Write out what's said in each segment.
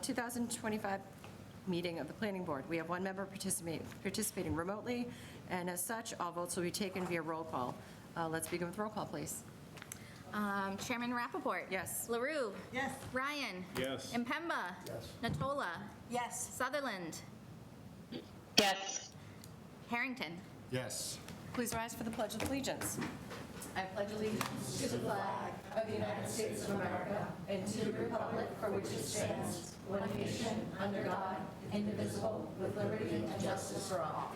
2025 meeting of the Planning Board. We have one member participating remotely, and as such, all votes will be taken via roll call. Let's begin with roll call, please. Chairman Rappaport. Yes. LaRue. Yes. Ryan. Yes. Impemba. Yes. Natola. Yes. Sutherland. Yes. Harrington. Yes. Please rise for the Pledge of Allegiance. I pledge allegiance to the flag of the United States of America and to the republic for which it stands, one nation, under God, indivisible, with liberty and justice for all.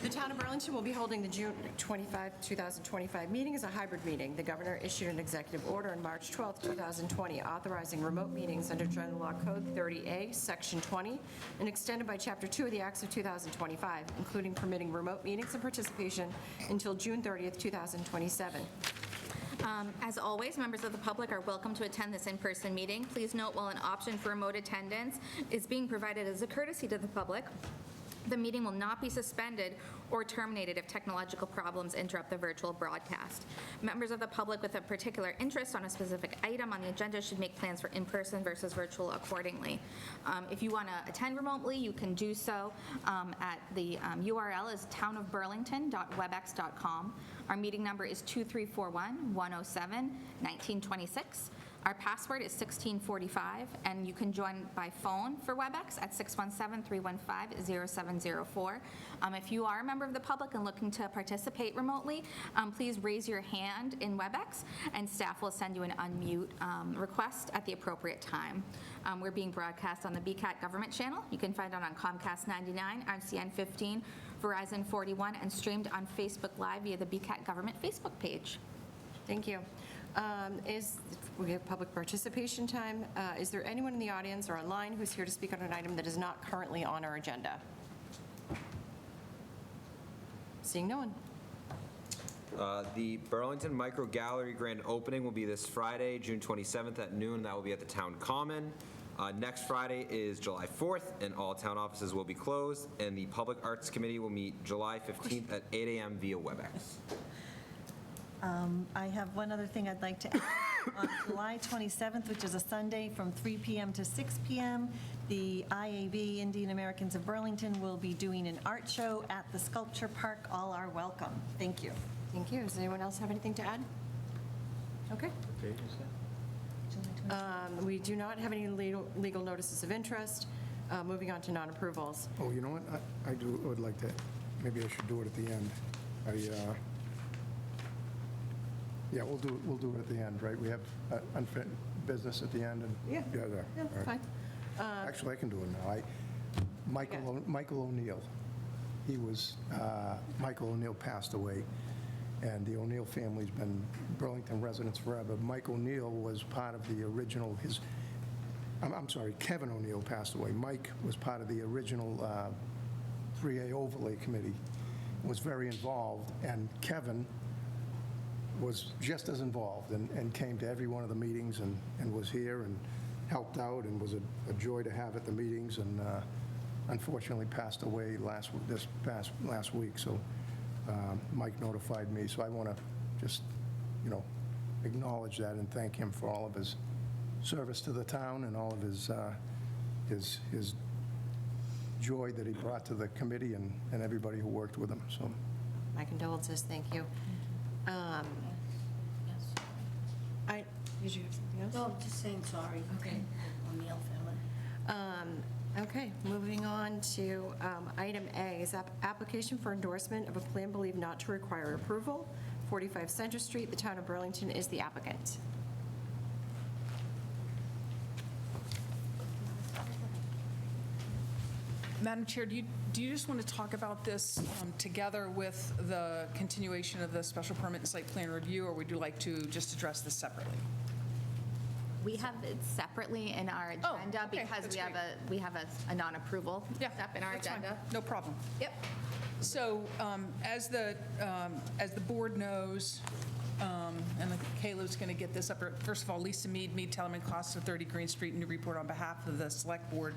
The Town of Burlington will be holding the June 25, 2025 meeting as a hybrid meeting. The governor issued an executive order on March 12, 2020, authorizing remote meetings under General Law Code 30A, Section 20, and extended by Chapter 2 of the Acts of 2025, including permitting remote meetings and participation until June 30, 2027. As always, members of the public are welcome to attend this in-person meeting. Please note, while an option for remote attendance is being provided as a courtesy to the public, the meeting will not be suspended or terminated if technological problems interrupt the virtual broadcast. Members of the public with a particular interest on a specific item on the agenda should make plans for in-person versus virtual accordingly. If you want to attend remotely, you can do so at the URL is townofburlington.webex.com. Our meeting number is 2341-107-1926. Our password is 1645, and you can join by phone for WebEx at 617-315-0704. If you are a member of the public and looking to participate remotely, please raise your hand in WebEx, and staff will send you an unmute request at the appropriate time. We're being broadcast on the BCAT government channel. You can find it on Comcast 99, RCN 15, Verizon 41, and streamed on Facebook Live via the BCAT government Facebook page. Thank you. We have public participation time. Is there anyone in the audience or online who's here to speak on an item that is not currently on our agenda? Seeing no one. The Burlington Micro Gallery grand opening will be this Friday, June 27th at noon. That will be at the Town Common. Next Friday is July 4th, and all town offices will be closed, and the Public Arts Committee will meet July 15th at 8 a.m. via WebEx. I have one other thing I'd like to add. On July 27th, which is a Sunday, from 3 p.m. to 6 p.m., the IAB, Indian Americans of Burlington, will be doing an art show at the Sculpture Park. All are welcome. Thank you. Thank you. Does anyone else have anything to add? Okay. We do not have any legal notices of interest. Moving on to non-approvals. Oh, you know what? I would like to, maybe I should do it at the end. Yeah, we'll do it at the end, right? We have unfinished business at the end, and Yeah, there. that's All right. fine. Actually, I can do it now. Michael O'Neill. Michael O'Neill passed away, and the O'Neill family's been Burlington residents forever. Mike O'Neill was part of the original. Kevin O'Neill passed away. Mike was part of the original 3A overlay committee. Was very involved, and Kevin was just as involved and came to every one of the meetings and was here and helped out and was a joy to have at the meetings, and unfortunately passed away last week. So Mike notified me. So I want to just, acknowledge that and thank him for all of his service to the town and all of his joy that he brought to the committee and everybody who worked with him. So My condolences. Thank you. Did you have something else? No, just saying sorry. Okay. O'Neill family. Okay, moving on to item A, is application for endorsement of a plan believed not to require approval, 45 Center Street. The Town of Burlington is the applicant. Madam Chair, do you just want to talk about this together with the continuation of the special permit and site plan review, or would you like to just address this separately? We have it separately in our Oh, agenda okay, because that's we have a non-approval step in our that's fine. agenda. No problem. Yep. So as the board knows, and Caleb's going to get this up. First of all, Lisa Mead, Tellerman, Costa, 30 Green Street, Newburyport, on behalf of the Select Board.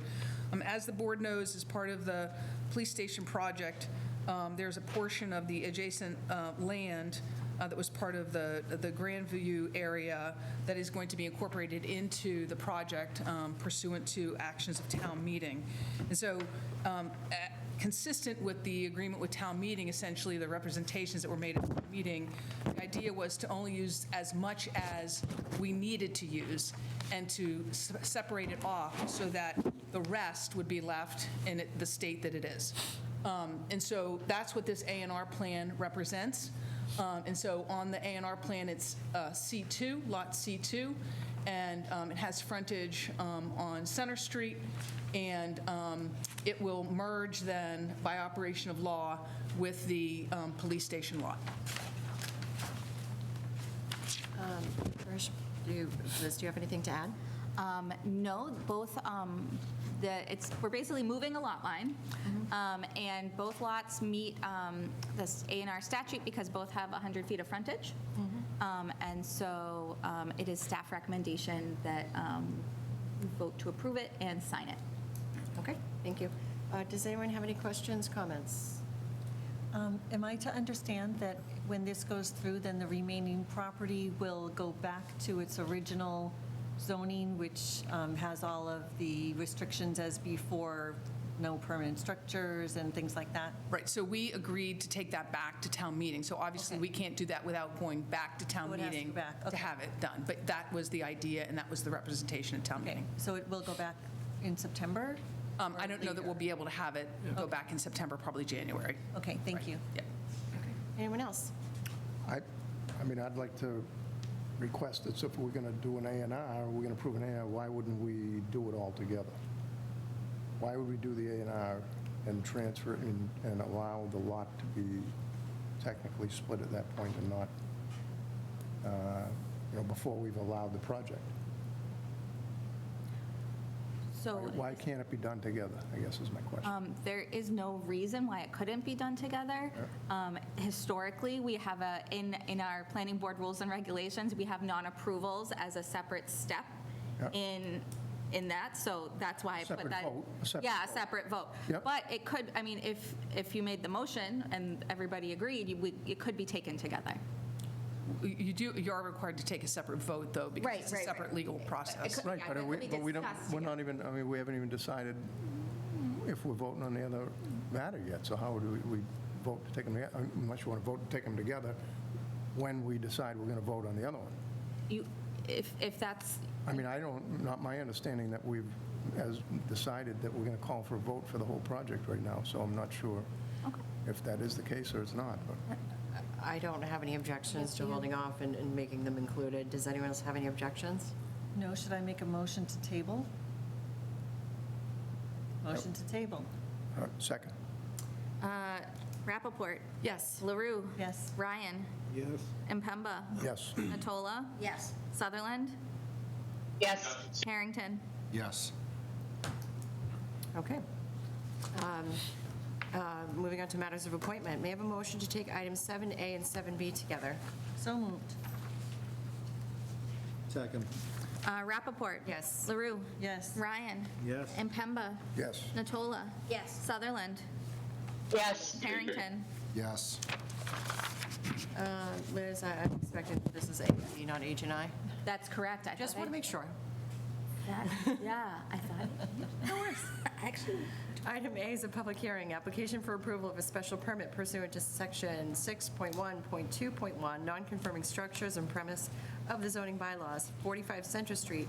As the board knows, as part of the police station project, there's a portion of the adjacent land that was part of the Grandview area that is going to be incorporated into the project pursuant to actions of town meeting. And so consistent with the agreement with town meeting, essentially the representations that were made at the meeting, the idea was to only use as much as we needed to use and to separate it off so that the rest would be left in the state that it is. And so that's what this A&R plan represents. And so on the A&R plan, it's C2, Lot C2, and it has frontage on Center Street, and it will merge then by operation of law with the police station lot. Liz, do you have anything to add? No, both, we're basically moving a lot line, and both lots meet this A&R statute because both have 100 feet of frontage. And so it is staff recommendation that we vote to approve it and sign it. Okay, thank you. Does anyone have any questions, comments? Am I to understand that when this goes through, then the remaining property will go back to its original zoning, which has all of the restrictions as before, no permanent structures and things like that? Right, so we agreed to take that back to town meeting. So obviously, Okay. we can't do that without going back to town So it has to meeting go back, to okay. have it done. But that was the idea, and that was the representation at town Okay, meeting. so it will go back in September? I don't know that we'll be able to have it go back in September, probably January. Okay, thank you. Yeah. Anyone else? I mean, I'd like to request that if we're going to do an A&R, we're going to approve an A&R, why wouldn't we do it all together? Why would we do the A&R and transfer it and allow the lot to be technically split at that point and not, before we've allowed the project? So Why can't it be done together, I guess is my question. there is no reason why it couldn't be done together. Historically, we have in our planning board rules and regulations, we have non-approvals as a separate step Yeah. in that, so that's why I put Separate that. vote, a separate Yeah, a vote. separate vote. Yep. But it could, I mean, if you made the motion and everybody agreed, it could be taken together. You are required to take a separate vote, though, because Right, it's a right, separate right. legal process. could- Right, yeah, but it could be we don't, discussed we're not even, I mean, we haven't even decided if we're voting on the other matter yet, so how do we vote to take them, unless you want to vote to take them together when we decide we're going to vote on the other one? If that's, I mean, not my understanding that we've decided that we're going to call for a vote for the whole project right now, so I'm not sure if that is the case or it's not, but. I don't have any objections to holding off and making them included. Does anyone else have any objections? No, should I make a motion to table? Motion to table. Second. Rappaport. Yes. LaRue. Yes. Ryan. Yes. Impemba. Yes. Natola. Yes. Sutherland. Yes. Harrington. Yes. Okay. Moving on to matters of appointment. May I have a motion to take items 7A and 7B together? So moved. Second. Rappaport. Yes. LaRue. Yes. Ryan. Yes. Impemba. Yes. Natola. Yes. Sutherland. Yes. Harrington. Yes. Liz, I'm expecting this is A and B, not H and I. That's correct. I Just thought want to make sure. Yeah, I thought. No worries. Actually. Item A is a public hearing, application for approval of a special permit pursuant to Section 6.1.2.1, non-conforming structures and premise of the zoning bylaws, 45 Center Street.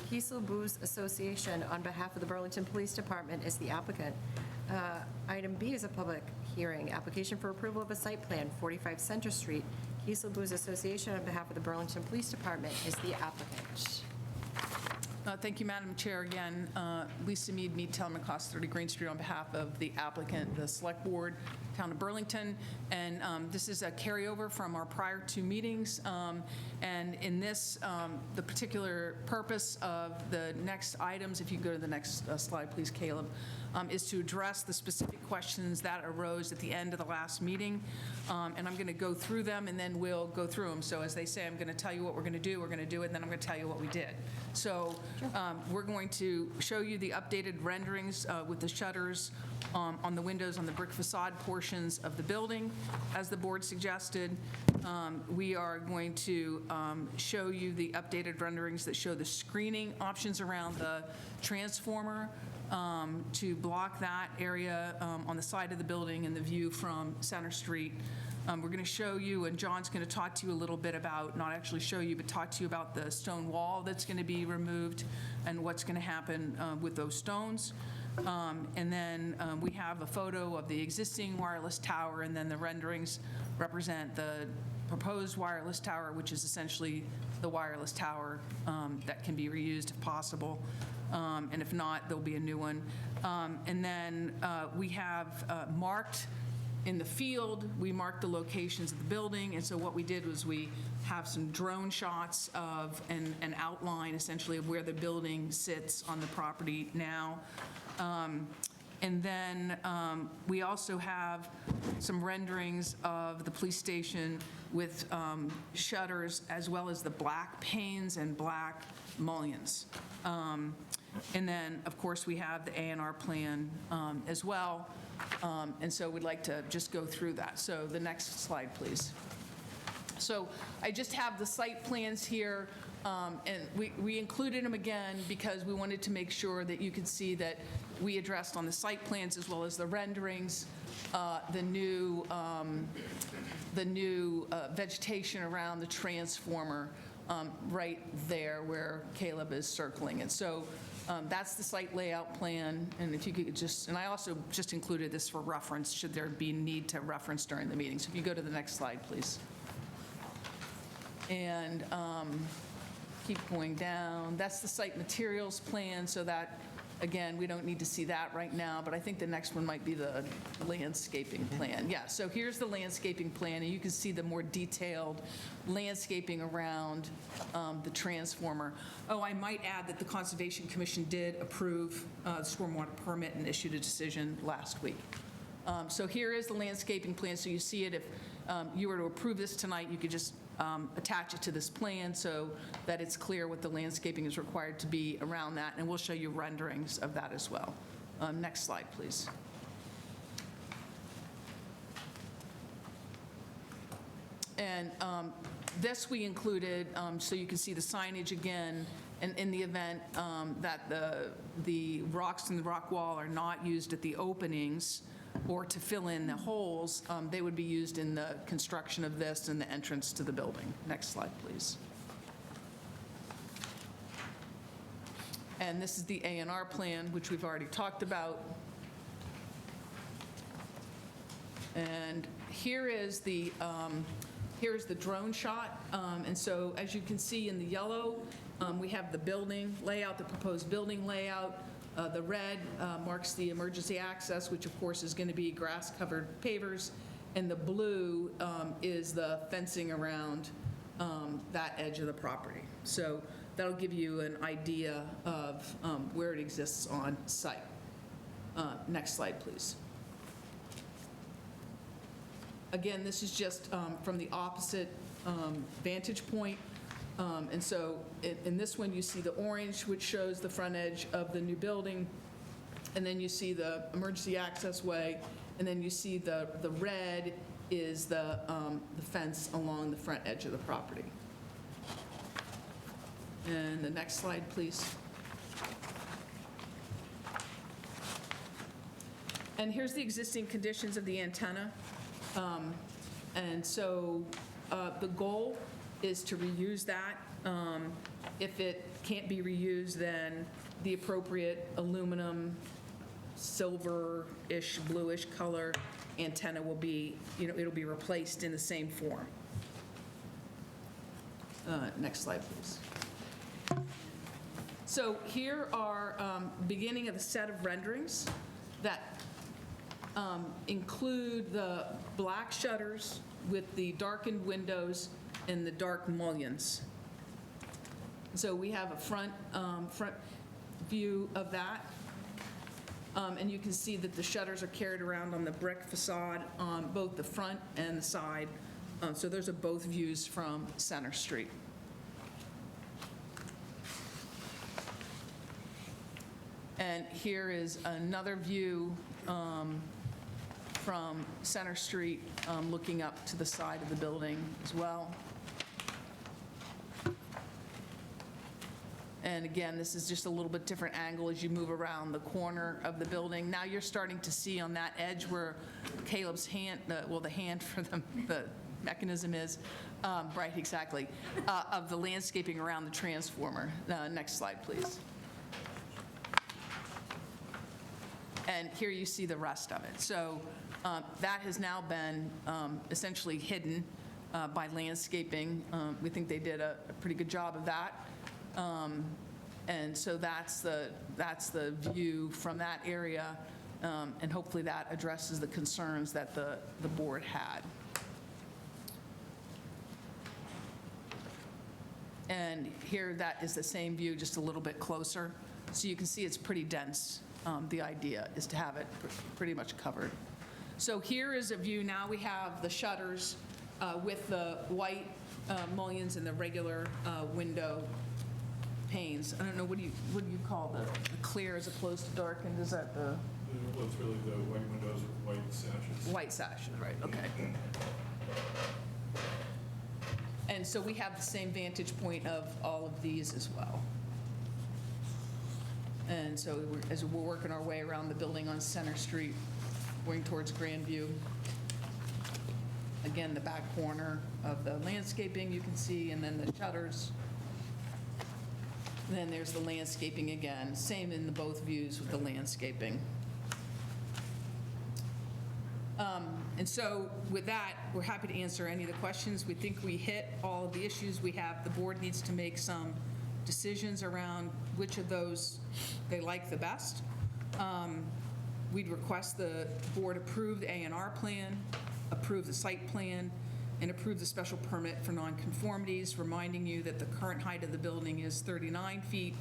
Kiesel Booze Association, on behalf of the Burlington Police Department, is the applicant. Item B is a public hearing, application for approval of a site plan, 45 Center Street. Kiesel Booze Association, on behalf of the Burlington Police Department, is the applicant. Thank you, Madam Chair. Again, Lisa Mead, Telemacost, 30 Green Street, on behalf of the applicant, the Select Board, Town of Burlington. And this is a carryover from our prior two meetings. And in this, the particular purpose of the next items, if you go to the next slide, please, Caleb, is to address the specific questions that arose at the end of the last meeting. And I'm going to go through them, and then we'll go through them. So as they say, I'm going to tell you what we're going to do, and then I'm going to tell you what we did. So we're going to show you the updated renderings with the shutters on the windows on the brick facade portion portions of the building, as the board suggested. We are going to show you the updated renderings that show the screening options around the transformer to block that area on the side of the building and the view from Center Street. We're going to show you, and John's going to talk to you a little bit about, not actually show you, but talk to you about the stone wall that's going to be removed and what's going to happen with those stones. And then we have a photo of the existing wireless tower, and then the renderings represent the proposed wireless tower, which is essentially the wireless tower that can be reused if possible. And if not, there'll be a new one. And then we have marked in the field, we marked the locations of the building, and so what we did was we have some drone shots of an outline essentially of where the building sits on the property now. And then we also have some renderings of the police station with shutters as well as the black panes and black mullions. And then, of course, we have the A&R plan as well. And so we'd like to just go through that. So the next slide, please. So I just have the site plans here, and we included them again because we wanted to make sure that you could see that we addressed on the site plans as well as the renderings, the new vegetation around the transformer right there where Caleb is circling. And so that's the site layout plan, and if you could just, and I also just included this for reference, should there be need to reference during the meeting. So if you go to the next slide, please. And keep going down. That's the site materials plan, so that, again, we don't need to see that right now, but I think the next one might be the landscaping plan. Yeah, so here's the landscaping plan, and you can see the more detailed landscaping around the transformer. Oh, I might add that the Conservation Commission did approve the stormwater permit and issued a decision last week. So here is the landscaping plan, so you see it. If you were to approve this tonight, you could just attach it to this plan so that it's clear what the landscaping is required to be around that, and we'll show you renderings of that as well. Next slide, please. And this we included so you can see the signage again, and in the event that the rocks in the rock wall are not used at the openings or to fill in the holes, they would be used in the construction of this and the entrance to the building. Next slide, please. And this is the A&R plan, which we've already talked about. And here's the drone shot. And so as you can see in the yellow, we have the building layout, the proposed building layout. The red marks the emergency access, which of course is going to be grass-covered pavers, and the blue is the fencing around that edge of the property. So that'll give you an idea of where it exists on site. Next slide, please. Again, this is just from the opposite vantage point. And so in this one, you see the orange, which shows the front edge of the new building. And then you see the emergency access way. And then you see the red is the fence along the front edge of the property. And the next slide, please. And here's the existing conditions of the antenna. And so the goal is to reuse that. If it can't be reused, then the appropriate aluminum, silver-ish, bluish color antenna will be, it'll be replaced in the same form. Next slide, please. So here are beginning of the set of renderings that include the black shutters with the darkened windows and the dark mullions. So we have a front view of that. And you can see that the shutters are carried around on the brick facade on both the front and the side. So those are both views from Center Street. And here is another view from Center Street, looking up to the side of the building as well. And again, this is just a little bit different angle as you move around the corner of the building. Now you're starting to see on that edge where Caleb's hand, the hand for the mechanism is, right, exactly, of the landscaping around the transformer. Next slide, please. And here you see the rest of it. So that has now been essentially hidden by landscaping. We think they did a pretty good job of that. And so that's the view from that area, and hopefully that addresses the concerns that the board had. And here, that is the same view, just a little bit closer. So you can see it's pretty dense. The idea is to have it pretty much covered. So here is a view. Now we have the shutters with the white mullions and the regular window panes. I don't know, what do you call the clear as opposed to darkened? Is that the? Well, it's really the white windows with white sashes. White sashes, right, okay. And so we have the same vantage point of all of these as well. And so as we're working our way around the building on Center Street, going towards Grandview, again, the back corner of the landscaping you can see, and then the shutters. And then there's the landscaping again, same in the both views with the landscaping. And so with that, we're happy to answer any of the questions. We think we hit all of the issues we have. The board needs to make some decisions around which of those they like the best. We'd request the board approve the A&R plan, approve the site plan, and approve the special permit for nonconformities, reminding you that the current height of the building is 39 feet,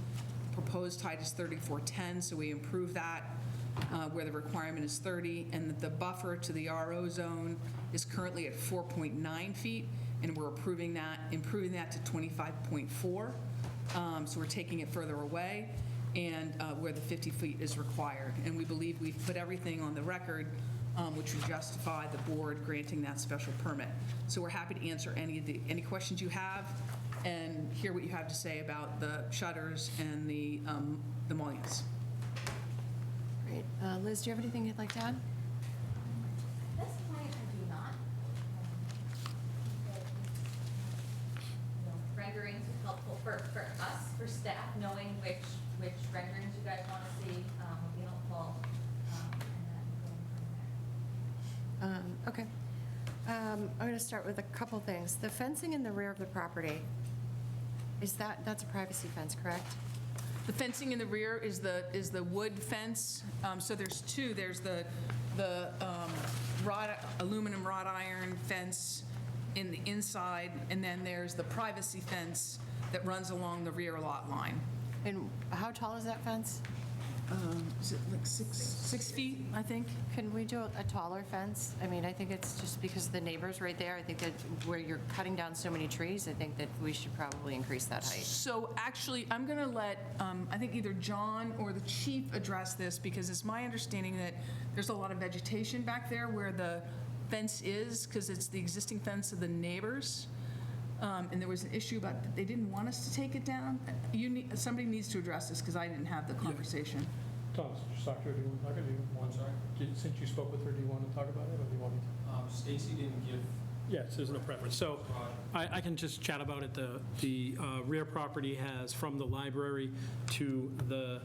proposed height is 34.10, so we improve that where the requirement is 30, and that the buffer to the RO zone is currently at 4.9 feet, and we're improving that to 25.4. So we're taking it further away, and where the 50 feet is required. And we believe we've put everything on the record which would justify the board granting that special permit. So we're happy to answer any questions you have and hear what you have to say about the shutters and the mullions. Great. Liz, do you have anything you'd like to add? At this point, I do not. Renderings are helpful for us, for staff, knowing which renderings you guys want to see would be helpful, and then going from there. Okay. I'm going to start with a couple things. The fencing in the rear of the property, that's a privacy fence, correct? The fencing in the rear is the wood fence. So there's two. There's the aluminum wrought iron fence in the inside, and then there's the privacy fence that runs along the rear lot line. And how tall is that fence? Is it like six feet, I think? Can we do a taller fence? I mean, I think it's just because the neighbor's right there. I think that where you're cutting down so many trees, I think that we should probably increase that height. So actually, I'm going to let, I think either John or the chief address this, because it's my understanding that there's a lot of vegetation back there where the fence is, because it's the existing fence of the neighbors. And there was an issue about that they didn't want us to take it down. Somebody needs to address this, because I didn't have the conversation. Thomas, just talk to her. Do you want to talk, or do you want? I'm sorry? Since you spoke with her, do you want to talk about it, or do you want me to? Stacy didn't give. Yes, there's no preference. So I can just chat about it. The rear property has, from the library to the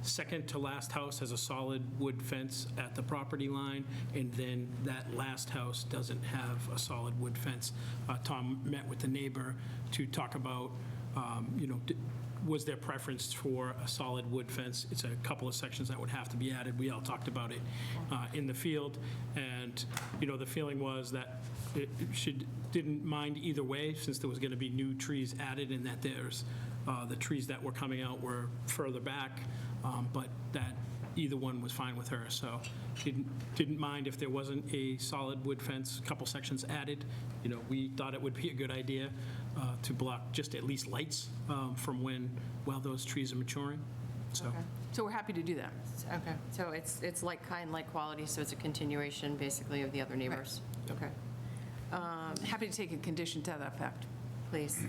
second to last house, has a solid wood fence at the property line, and then that last house doesn't have a solid wood fence. Tom met with the neighbor to talk about, was there preference for a solid wood fence? It's a couple of sections that would have to be added. We all talked about it in the field, and, the feeling was that it didn't mind either way, since there was going to be new trees added, and that there's the trees that were coming out were further back, but that either one was fine with her. So didn't mind if there wasn't a solid wood fence, a couple sections added. We thought it would be a good idea to block just at least lights from while those trees are maturing. So, So we're happy to do that. Okay, so it's like kind, like quality, so it's a continuation basically of the other neighbors? Okay, Happy to take a condition to that effect. please.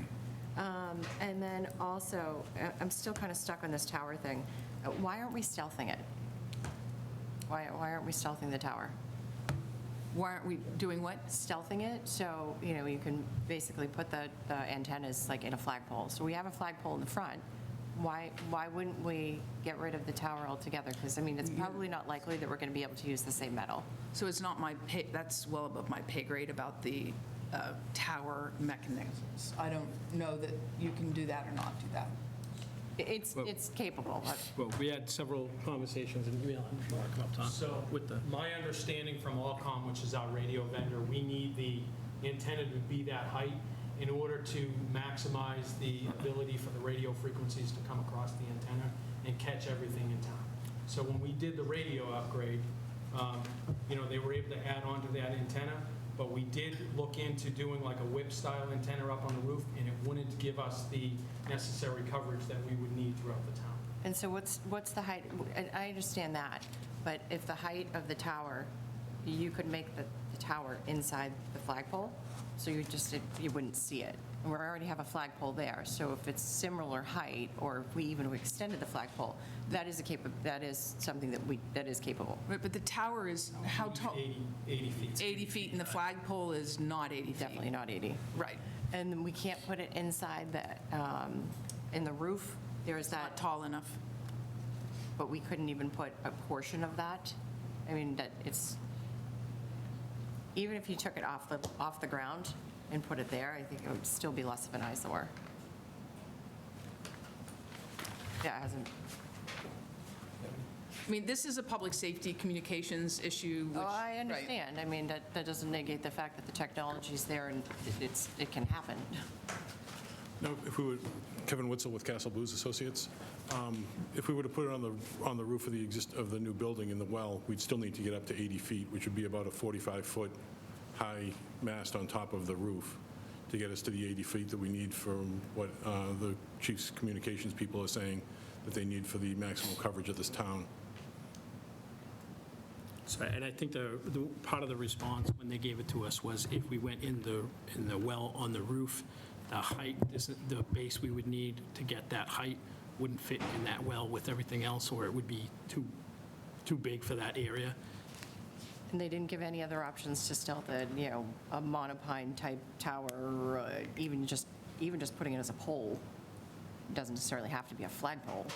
And then also, I'm still kind of stuck on this tower thing. Why aren't we stealthing it? Why aren't we stealthing the tower? Why aren't we doing what? Stealthing it, so, you can basically put the antennas like in a flagpole. So we have a flagpole in the front. Why wouldn't we get rid of the tower altogether? Because, it's probably not likely that we're going to be able to use the same metal. So it's not my pay, that's well above my pay grade about the tower mechanisms. I don't know that you can do that or not do that. It's capable. well, we had several conversations, and you want to come up, Tom? So, With the, my understanding from Allcom, which is our radio vendor, we need the antenna to be that height in order to maximize the ability for the radio frequencies to come across the antenna and catch everything in town. So when we did the radio upgrade, they were able to add on to that antenna, but we did look into doing like a whip-style antenna up on the roof, and it wouldn't give us the necessary coverage that we would need throughout the town. And so what's the height? And I understand that, but if the height of the tower, you could make the tower inside the flagpole, so you wouldn't see it. And we already have a flagpole there, so if it's similar height, or if we even extended the flagpole, that is something that is capable. But the tower is how tall? 80 feet. 80 feet, and the flagpole is not 80 feet. Definitely not 80. Right. And then we can't put it inside in the roof. There's Not that, tall enough. but we couldn't even put a portion of that. Even if you took it off the ground and put it there, I think it would still be less of an eyesore. Yeah, it hasn't. This is a public safety communications issue, which. Oh, I right. understand. That doesn't negate the fact that the technology's there and it can happen. No, if we would, Kevin Witzel with Castle Blues Associates, if we were to put it on the roof of the new building in the well, we'd still need to get up to 80 feet, which would be about a 45-foot high mast on top of the roof to get us to the 80 feet that we need for what the chief's communications people are saying that they need for the maximum coverage of this town. so, and I think the part of the response when they gave it to us was if we went in the well on the roof, the height, the base we would need to get that height wouldn't fit in that well with everything else, or it would be too big for that area. And they didn't give any other options to stealth it, a monopine type tower, even just putting it as a pole. It doesn't necessarily have to be a flagpole.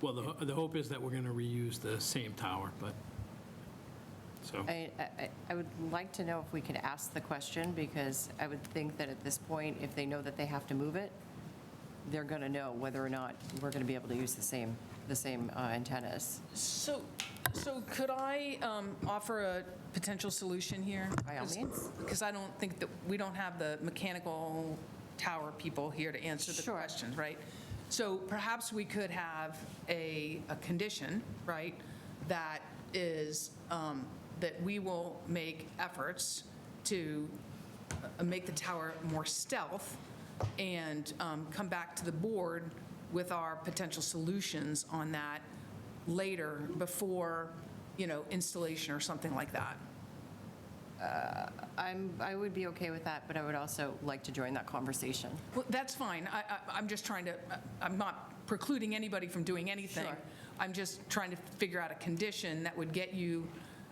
Well, the hope is that we're going to reuse the same tower, but, so. I would like to know if we could ask the question, because I would think that at this point, if they know that they have to move it, they're going to know whether or not we're going to be able to use the same antennas. So could I offer a potential solution here? By all means. Because I don't think that, we don't have the mechanical tower people here to answer the Sure. questions, right? So perhaps we could have a condition, right, that is, that we will make efforts to make the tower more stealth and come back to the board with our potential solutions on that later, before, installation or something like that. I would be okay with that, but I would also like to join that conversation. Well, that's fine. I'm just trying to, I'm not precluding anybody from doing anything. Sure. I'm just trying to figure out a condition that would get you,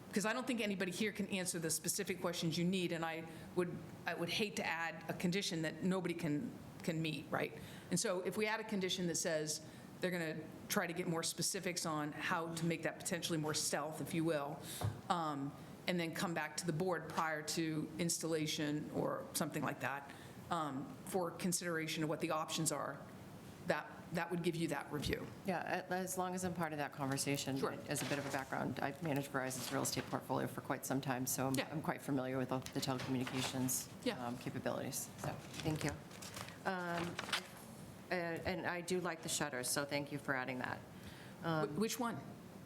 because I don't think anybody here can answer the specific questions you need, and I would hate to add a condition that nobody can meet, right? And so if we add a condition that says they're going to try to get more specifics on how to make that potentially more stealth, if you will, and then come back to the board prior to installation or something like that, for consideration of what the options are, that would give you that review. Yeah, as long as I'm part of that conversation. Sure. As a bit of a background, I've managed Verizon's real estate portfolio for quite some time, so Yeah. I'm quite familiar with the telecommunications Yeah. capabilities. So, thank you. And I do like the shutters, so thank you for adding that. Which one?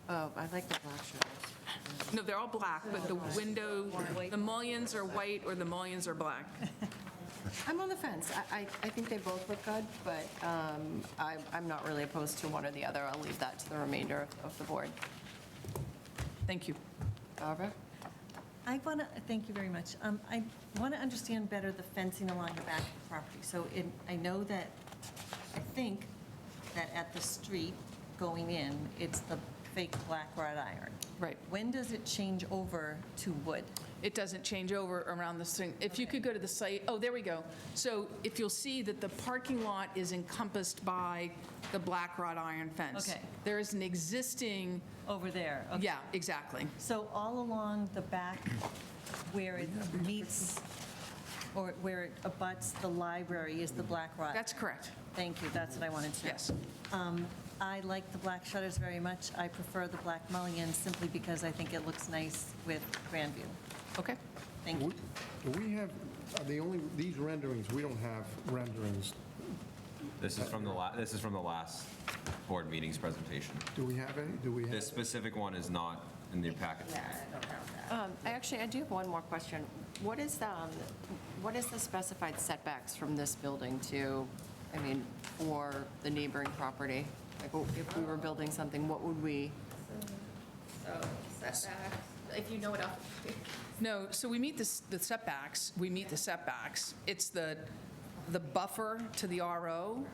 Oh, I like the black shutters. No, they're all black, but the window, the mullions are white or the mullions are black. I'm on the fence. I think they both look good, but I'm not really opposed to one or the other. I'll leave that to the remainder of the board. Thank you. Barbara? I want to, thank you very much. I want to understand better the fencing along the back of the property. So I know that, I think that at the street going in, it's the fake black wrought iron. Right. When does it change over to wood? It doesn't change over around the thing. If you could go to the site, oh, there we go. So if you'll see that the parking lot is encompassed by the black wrought iron fence. Okay. There is an existing, Over there? Okay. yeah, exactly. So all along the back where it meets, or where it abuts the library is the black wrought? That's correct. Thank you, that's what I wanted to know. Yes. I like the black shutters very much. I prefer the black mullions simply because I think it looks nice with Grandview. Okay. Thank you. Do we have, these renderings, we don't have renderings. This is from the last board meeting's presentation. Do we have any? Do we have? This specific one is not in your packet. I do have one more question. What is the specified setbacks from this building to, for the neighboring property? Like, if we were building something, what would we? So setbacks, if you know it off. No, so we meet the setbacks, It's the buffer to the RO,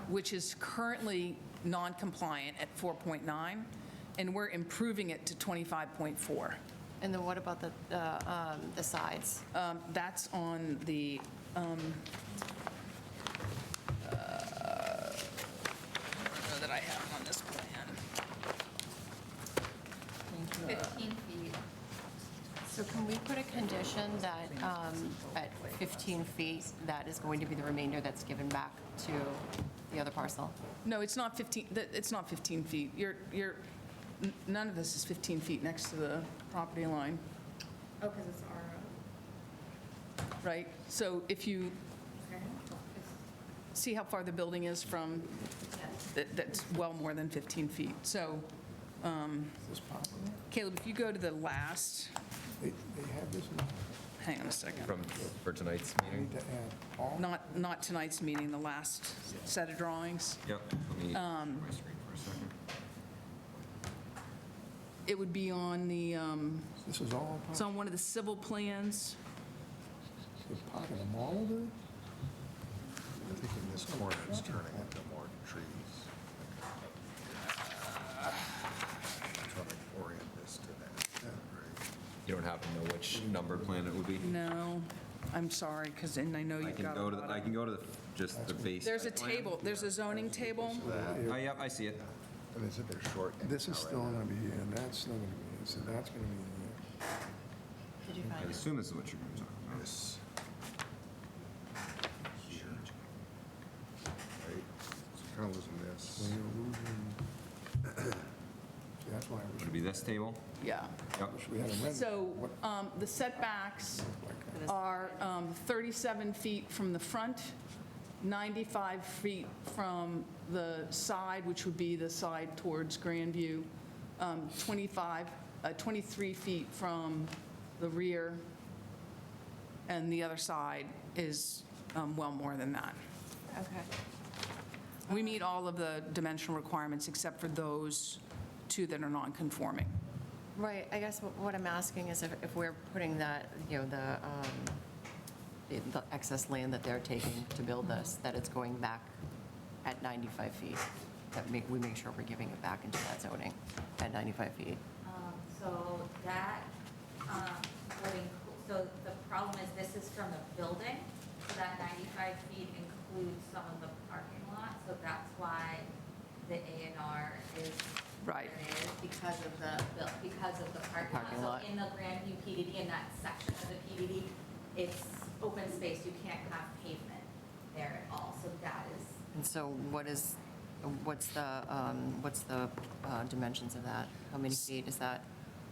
which is currently non-compliant at 4.9, and we're improving it to 25.4. And then what about the sides? That's on the, I don't know that I have it on this plan. 15 feet. So can we put a condition that at 15 feet, that is going to be the remainder that's given back to the other parcel? No, it's not 15, it's not 15 feet. None of this is 15 feet next to the property line, Oh, because it's RO. right? So if you see how far the building is from, that's well more than 15 feet. So, Caleb, if you go to the last, They have this, hang on a second, For tonight's we meeting? need to add all. not tonight's meeting, the last set of drawings. Yep. Let me share my screen for a second. It would be on the, This is all it's on one of the civil plans. part of the mall, dude? I think in this corner it's turning into more trees. Trying to orient this to that, right? You don't happen to know which number plan it would be? No, I'm sorry, because, and I know I you've can got a go to, lot I of. can go to just the base. There's a plan. table, there's a zoning table. Oh, yep, I see it. And is it they're short? This is still going to be here, and that's still going to be here, so that's going to be here. Did you I find it? assume this is what you're going to talk about. This. Here. Right? So kind of losing this. So you're losing, see, that's why I Would wish it be this table? Yeah. Yep. we had a render. So the setbacks are 37 feet from the front, 95 feet from the side, which would be the side towards Grandview, 23 feet from the rear, and the other side is well more than that. Okay. We meet all of the dimensional requirements except for those two that are non-conforming. Right, I guess what I'm asking is if we're putting that, the excess land that they're taking to build this, that it's going back at 95 feet, we make sure we're giving it back into that zoning at 95 feet. So that would so the problem is this is from the building, so that 95 feet includes some of the parking lot, so that's why the A&R is Right. what it is, because of the parking lot. So in the Grandview PDD, in that section of the PDD, it's open space, you can't have pavement there at all, so that is. And so what's the dimensions of that? How many feet is that?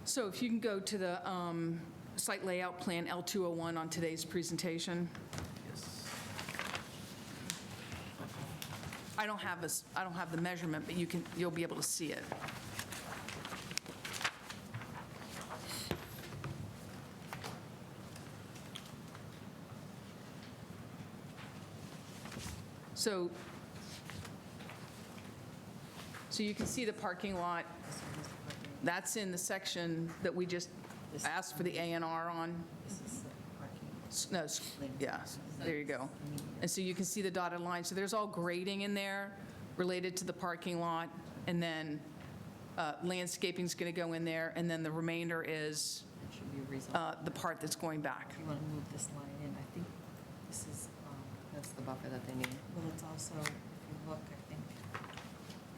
So if you can go to the site layout plan L201 on today's presentation. I don't have the measurement, but you'll be able to see it. So you can see the parking lot. That's in the section that we just asked for the A and R on. No, yeah, there you go. And so you can see the dotted line. So there's all grading in there related to the parking lot, and then landscaping's going to go in there, and then the remainder is the part that's going back. You want to move this line in, I think this is, that's the buffer that they need. Well, it's also, if you look, I think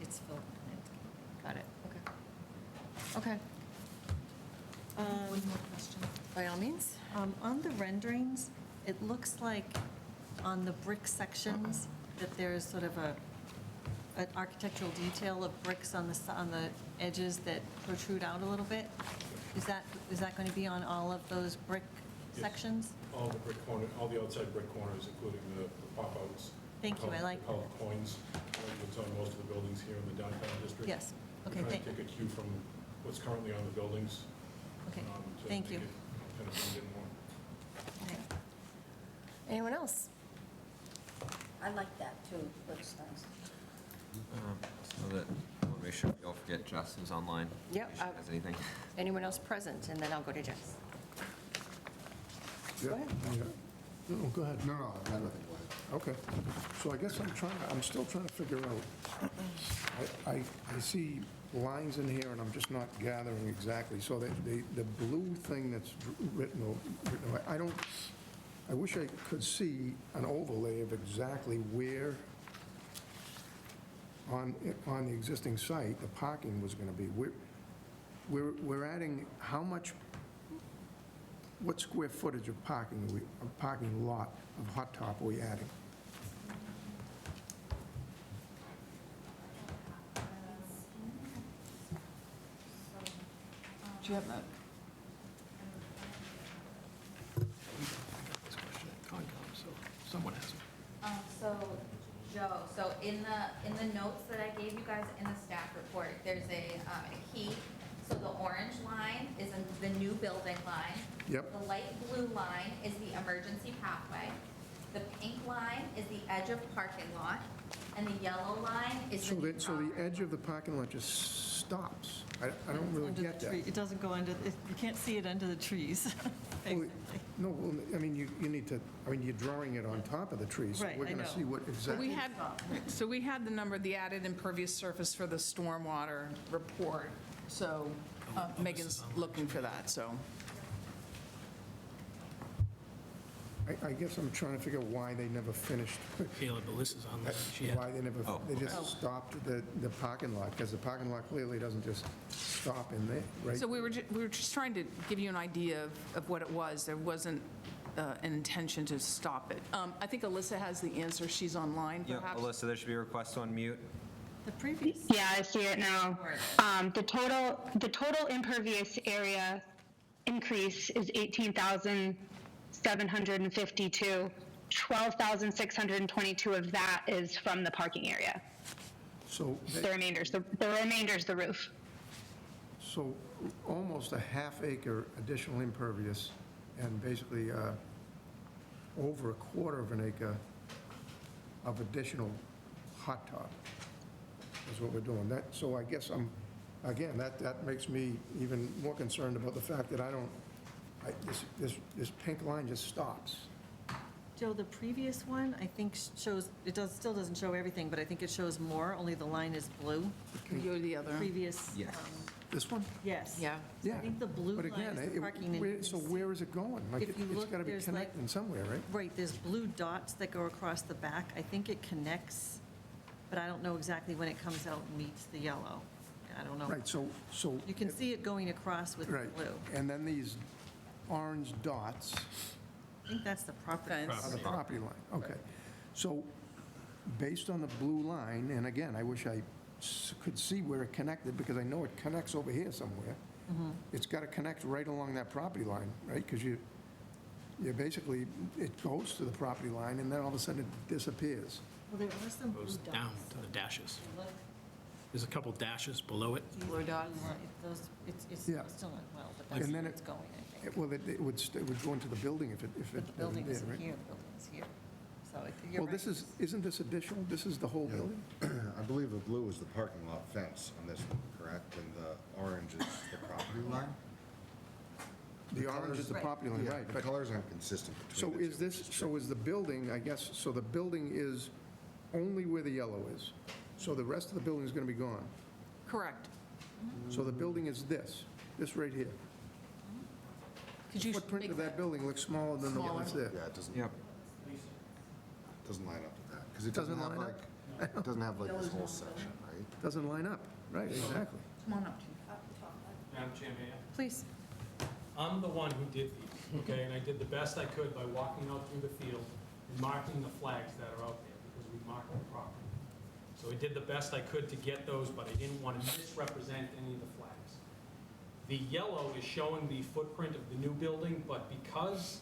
it's filled with landscaping. Got it, okay. Okay. One more question. By all means. On the renderings, it looks like on the brick sections that there's sort of an architectural detail of bricks on the edges that protrude out a little bit. Is that going to be on all of those brick sections? All the brick corner, all the outside brick corners, including the pop-outs. Thank you, I like the colored coins. It's on most of the buildings here in the downtown district. Yes, okay, We're trying to take a cue from what's currently on the buildings. Okay, to thank make you. it kind of blend in more. Okay. Anyone else? I like that too, looks nice. So that, I want to make sure we don't forget Jess is online. Yep, If she has anything. Anyone else present? And then I'll go to Jess. Yeah, ahead. yeah. No, go ahead. No, I have nothing. Okay. So I guess I'm still trying to figure out, I see lines in here, and I'm just not gathering exactly. So the blue thing that's written, I wish I could see an overlay of exactly where on the existing site the parking was going to be. We're adding how much, what square footage of parking, a parking lot of hot top are we adding? Do you have that? Someone has it. So, Joe, so in the notes that I gave you guys in the staff report, there's a key. So the orange line is the new building line. Yep. The light blue line is the emergency pathway. The pink line is the edge of parking lot, and the yellow line is So the new so the property. edge of the parking lot just stops? I don't really Under the get that. tree. It doesn't go under, you can't see it under the trees. Well, No, well, I mean, you need to, I mean, you're drawing it on top of the trees. Right, We're I going to know. see what exactly. We had the number, the added impervious surface for the stormwater report. So Megan's looking for that, so. I guess I'm trying to figure out why they never finished, Kayla, but this is on there. She had- why they just stopped the parking lot, because the parking lot clearly doesn't just stop in there, right? So we were just trying to give you an idea of what it was. There wasn't an intention to stop it. I think Alyssa has the answer. She's online, Yeah, perhaps. Alyssa, there should be a request to unmute. The previous, Yeah, I see it now. The total impervious area increase is 18,752. 12,622 of that is from the parking area. So, The remainder's the roof. so almost a half-acre additional impervious, and basically over a quarter of an acre of additional hot top is what we're doing. So I guess again, that makes me even more concerned about the fact that this pink line just stops. Joe, the previous one, I think shows, still doesn't show everything, but I think it shows more, only the line is blue. Can you go to the other? Previous. Yes. This one? Yes. Yeah. So I think the blue But line again, is the parking. and you can so see- where is it going? Like, If you it's look, got to be there's like- connecting somewhere, right? Right, there's blue dots that go across the back. I think it connects, but I don't know exactly when it comes out and meets the yellow. I don't know. Right, so. You can see it going across with the Right, blue. and then these orange dots I think that's the property. Fence. are the property line. Okay. So, based on the blue line, and again, I wish I could see where it connected, because I know it connects over here somewhere. It's got to connect right along that property line, right? Because you basically, it goes to the property line, and then all of a sudden it disappears. Well, there are some blue Goes dots. down to the dashes. Look, There's a couple dashes below it. these Blue dots. blue line- Those, it's Yeah. still not well, but And that's then where it- it's going, I think. Well, it would go into the building if it But the wasn't building there, isn't right? here, the building is here. So So you're Well, right. isn't this additional? This is the whole building? I believe the blue is the parking lot fence on this one, correct? And the orange is the property line? The orange is the property line, Yeah, right. the But colors aren't consistent so between the is two. this, so is the building, I guess, so the building is only where the yellow is? So the rest of the building is going to be gone? Correct. So the building is this right here? Could you Footprint make of that building looks smaller than the one that's there. Yeah, it doesn't, Yep. doesn't line up with that. Because it Doesn't doesn't have line like, it doesn't have like this whole section, right? Doesn't line up, right, exactly. Come on up, Chief. Madam Chair, may I? Please. I'm the one who did these, okay, and I did the best I could by walking out through the field and marking the flags that are out there, because we marked the property. So I did the best I could to get those, but I didn't want to misrepresent any of the flags. The yellow is showing the footprint of the new building, but because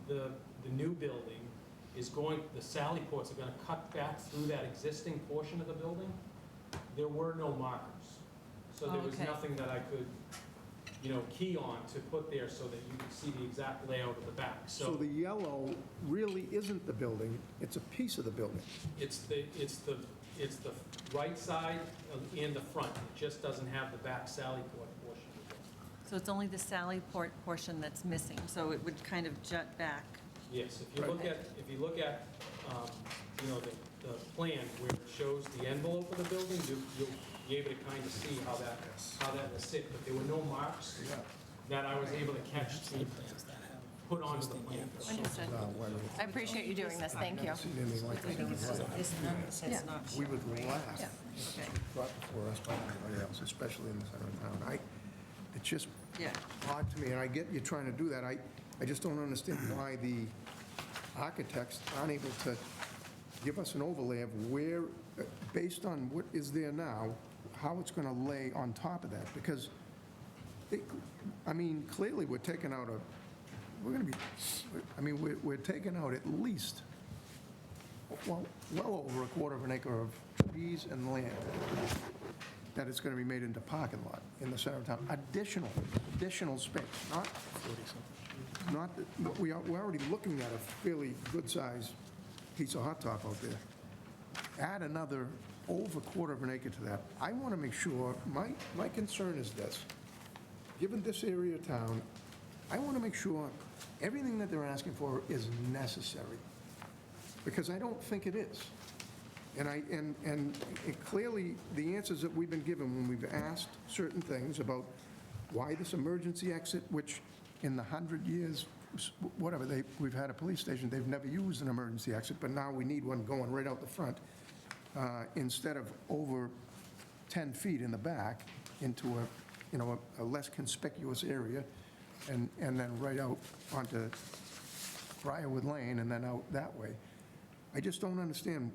the new building is going, the sally ports are going to cut back through that existing portion of the building, there were no markers. So there was Okay. nothing that I could, key on to put there so that you could see the exact layout of the back. So the yellow really isn't the building, it's a piece of the building. It's the right side and the front. It just doesn't have the back sally port portion of the building. So it's only the Sally Port portion that's missing, so it would kind of jut back. Yes, if you look at, the plan where it shows the envelope of the building, you'll be able to kind of see how that will sit. But there were no marks that I was able to catch to put onto the plan. Understood. I appreciate you doing this, thank you. Seen anything like that in my life. This number says not. We would laugh, Okay. brought before us by anybody else, especially in the center of town. It's just Yeah. odd to me, and I get you trying to do that. I just don't understand why the architects aren't able to give us an overlay of where, based on what is there now, how it's going to lay on top of that. Because, clearly, we're taking out we're taking out at least, well over a quarter of an acre of trees and land that it's going to be made into parking lot in the center of town. Additional space, we're already looking at a fairly good-sized piece of hot top out there. Add another over quarter of an acre to that. I want to make sure, my concern is this, given this area of town, I want to make sure everything that they're asking for is necessary, because I don't think it is. And clearly, the answers that we've been given when we've asked certain things about why this emergency exit, which in the 100 years, whatever, we've had a police station, they've never used an emergency exit, but now we need one going right out the front, instead of over 10 feet in the back into a less conspicuous area, and then right out onto Briarwood Lane and then out that way. I just don't understand.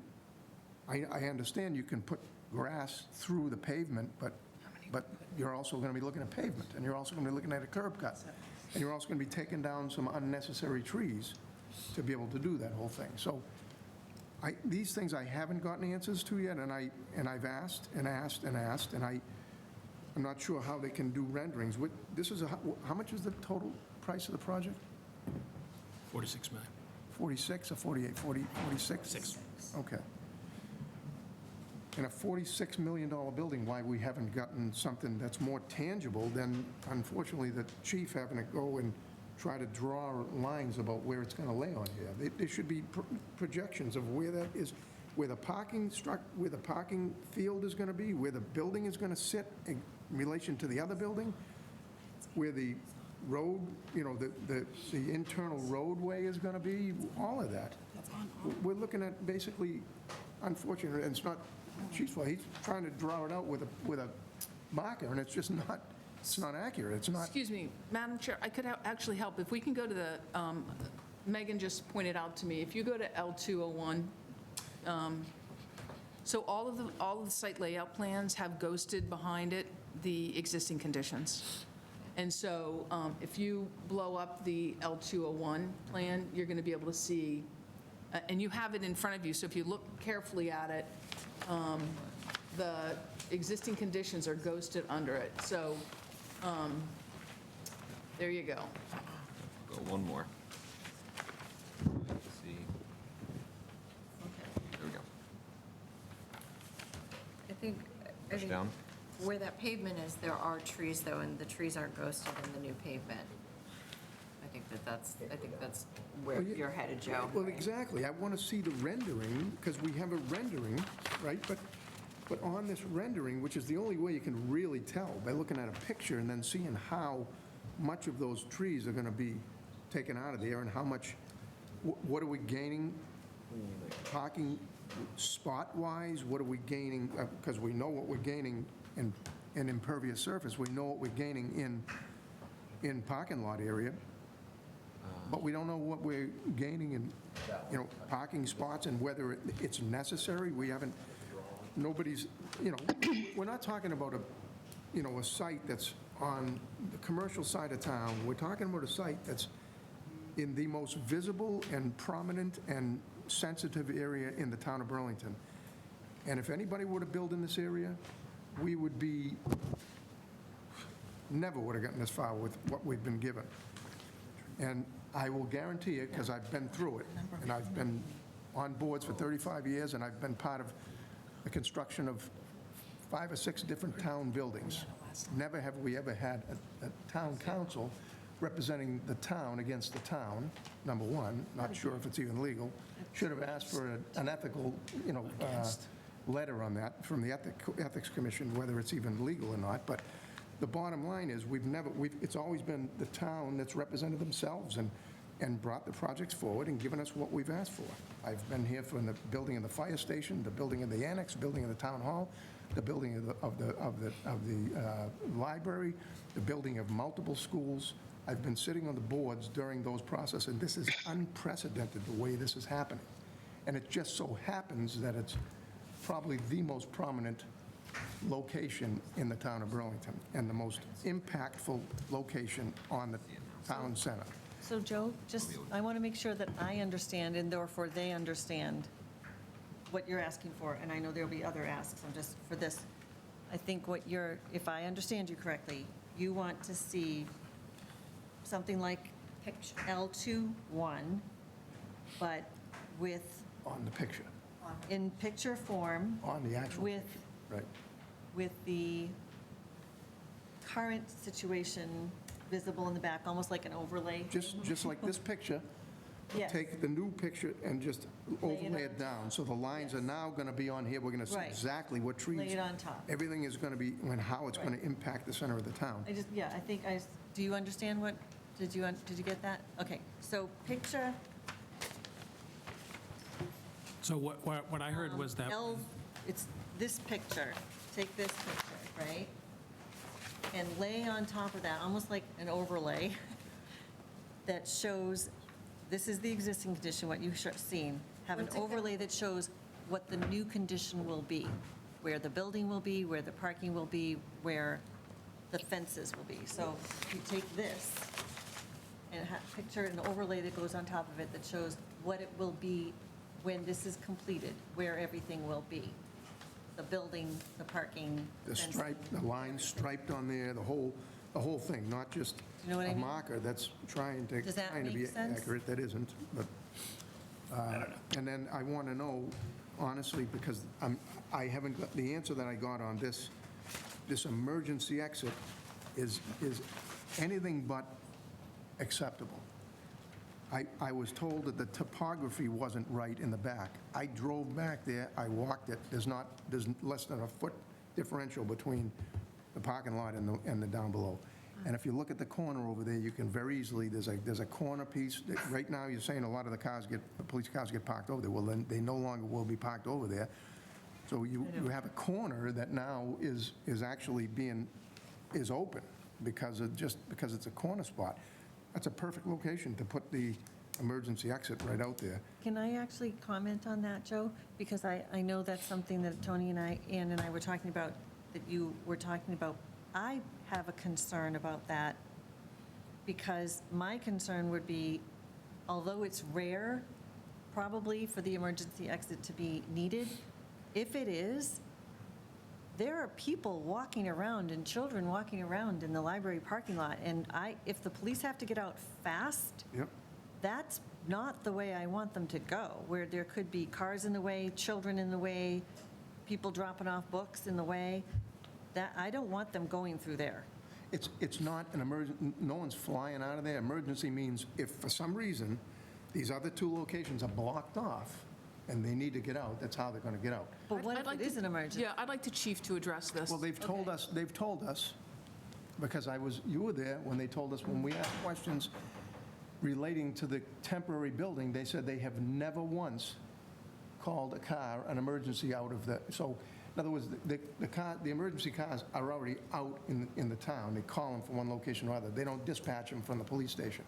I understand you can put grass through the pavement, but you're also going to be looking at pavement, and you're also going to be looking at a curb cut, and you're also going to be taking down some unnecessary trees to be able to do that whole thing. So these things I haven't gotten answers to yet, and I've asked and asked and asked, and I'm not sure how they can do renderings. How much is the total price of the project? 46 million. 46 or 48? 46? 6. Okay. In a $46 million building, why we haven't gotten something that's more tangible than, unfortunately, the chief having to go and try to draw lines about where it's going to lay on here. There should be projections of where that is, where the parking field is going to be, where the building is going to sit in relation to the other building, where the road, the internal roadway is going to be, all of that. We're looking at basically, unfortunately, and it's not Chief's fault, he's trying to draw it out with a marker, and it's just not, it's not accurate. It's not. Excuse me, Madam Chair, I could actually help. If we can go to the, Megan just pointed out to me, if you go to L201, so all of the site layout plans have ghosted behind it the existing conditions. And so if you blow up the L201 plan, you're going to be able to see, and you have it in front of you, so if you look carefully at it, the existing conditions are ghosted under it. So there you go. Go one more. Let's see. think down. Where that pavement is, there are trees, though, and the trees aren't ghosted in the new pavement. I think that's where Well, yeah. you're headed, Joe. Well, exactly. I want to see the rendering, because we have a rendering, right? But on this rendering, which is the only way you can really tell, by looking at a picture and then seeing how much of those trees are going to be taken out of there and how much, what are we gaining parking spot-wise? What are we gaining, because we know what we're gaining in impervious surface. We know what we're gaining in parking lot area. But we don't know what we're gaining in, parking spots and whether it's necessary. We haven't, nobody's, we're not talking about a site that's on the commercial side of town. We're talking about a site that's in the most visible and prominent and sensitive area in the town of Burlington. And if anybody were to build in this area, we would be, never would have gotten this far with what we've been given. And I will guarantee it, because I've been through it, and I've been on boards for 35 years, and I've been part of the construction of 5 or 6 different town buildings. Never have we ever had a town council representing the town against the town, number one. Not sure if it's even legal. Should have asked for an ethical, letter on that from the Ethics Commission, whether it's even legal or not. But the bottom line is, it's always been the town that's represented themselves and brought the projects forward and given us what we've asked for. I've been here for the building of the fire station, the building of the annex, building of the town hall, the building of the library, the building of multiple schools. I've been sitting on the boards during those processes, and this is unprecedented, the way this is happening. And it just so happens that it's probably the most prominent location in the town of Burlington and the most impactful location on the town center. So Joe, I want to make sure that I understand and therefore they understand what you're asking for. And I know there'll be other asks, I'm just, for this, I think if I understand you correctly, you want to see something like L21, but On the picture, in picture form. on the actual With, picture, right. with the current situation visible in the back, almost like an overlay. Just like this picture. Yes. Take the new picture and just overlay it down. So the lines are now going to be on here. We're going to see Right. exactly what trees. Lay it on top. Everything is going to be, and how it's going to impact the center of the town. Do you understand what, did you get that? Okay, so picture So what I heard was that, it's this picture, take this picture, right? And lay on top of that, almost like an overlay, that shows, this is the existing condition, what you've seen. Have an overlay that shows what the new condition will be, where the building will be, where the parking will be, where the fences will be. So if you take this and picture an overlay that goes on top of it that shows what it will be when this is completed, where everything will be. The building, the parking. The fencing. stripe, the lines striped on there, the whole thing, not just You know what I a mean? marker that's trying to Does that be make sense? accurate, that isn't, but, and then I want to know, honestly, because I haven't got, the answer that I got on this emergency exit is anything but acceptable. I was told that the topography wasn't right in the back. I drove back there, I walked it, there's less than a foot differential between the parking lot and the down below. And if you look at the corner over there, you can very easily, there's a corner piece. Right now, you're saying a lot of the police cars get parked over there. Well, then they no longer will be parked over there. So you have a corner that now is actually is open because it's a corner spot. That's a perfect location to put the emergency exit right out there. Can I actually comment on that, Joe? Because I know that's something that Tony and Ann and I were talking about, that you were talking about. I have a concern about that because my concern would be, although it's rare probably for the emergency exit to be needed, if it is, there are people walking around and children walking around in the library parking lot. And if the police have to get out fast, Yep. that's not the way I want them to go, where there could be cars in the way, children in the way, people dropping off books in the way. That, I don't want them going through there. It's not an emergency, no one's flying out of there. Emergency means if for some reason these other two locations are blocked off and they need to get out, that's how they're going to get out. But what I'd if like it to- is an emergency? Yeah, I'd like the chief to address this. Well, they've told us, because you were there when they told us, when we asked questions relating to the temporary building, they said they have never once called a car, an emergency out of the, so, in other words, the emergency cars are already out in the town. They call them from one location or other. They don't dispatch them from the police station,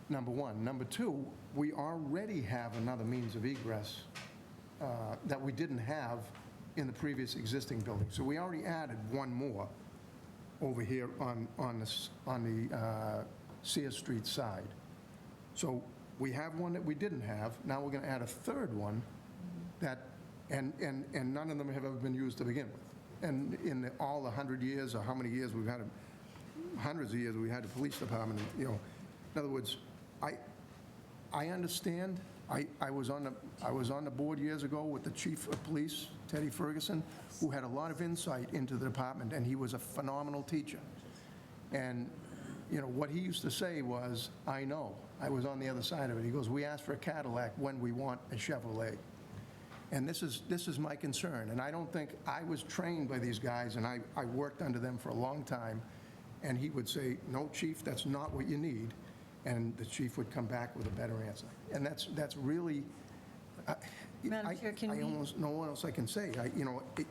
number one. Number two, we already have another means of egress that we didn't have in the previous existing building. So we already added one more over here on the Sears Street side. So we have one that we didn't have. Now we're going to add a third one that, and none of them have ever been used to begin with. And in all the 100 years, or how many years we've had, hundreds of years we had a police department, you know, in other words, I understand. I was on the board years ago with the chief of police, Teddy Ferguson, who had a lot of insight into the department, and he was a phenomenal teacher. And, you know, what he used to say was, I know, I was on the other side of it. He goes, we ask for a Cadillac when we want a Chevrolet. And this is my concern. And I don't think, I was trained by these guys, and I worked under them for a long time, and he would say, no, chief, that's not what you need. And the chief would come back with a better answer. And that's really, Madam Chair, can I we- almost, no one else I can say.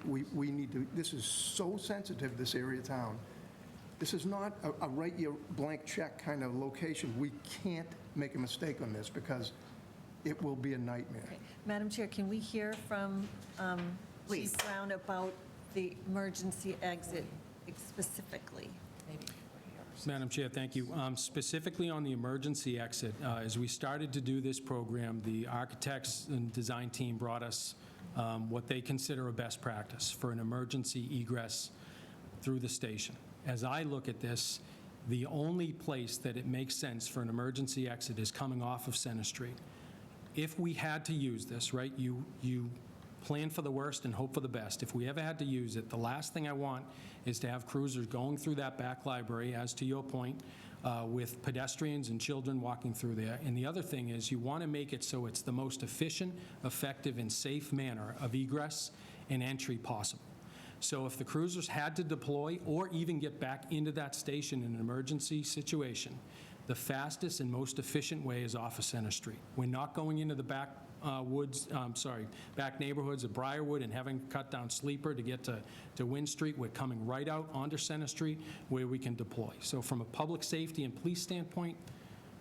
We need to, this is so sensitive, this area of town. This is not a write your blank check kind of location. We can't make a mistake on this because it will be a nightmare. Okay. Madam Chair, can we hear from Please. Chief Brown about the emergency exit specifically? Madam Chair, thank you. Specifically on the emergency exit, as we started to do this program, the architects and design team brought us what they consider a best practice for an emergency egress through the station. As I look at this, the only place that it makes sense for an emergency exit is coming off of Center Street. If we had to use this, right, you plan for the worst and hope for the best. If we ever had to use it, the last thing I want is to have cruisers going through that back library, as to your point, with pedestrians and children walking through there. And the other thing is you want to make it so it's the most efficient, effective, and safe manner of egress and entry possible. So if the cruisers had to deploy or even get back into that station in an emergency situation, the fastest and most efficient way is off of Center Street. We're not going into the back back neighborhoods of Briarwood and having cut down Sleeper to get to Wynn Street. We're coming right out onto Center Street where we can deploy. So from a public safety and police standpoint,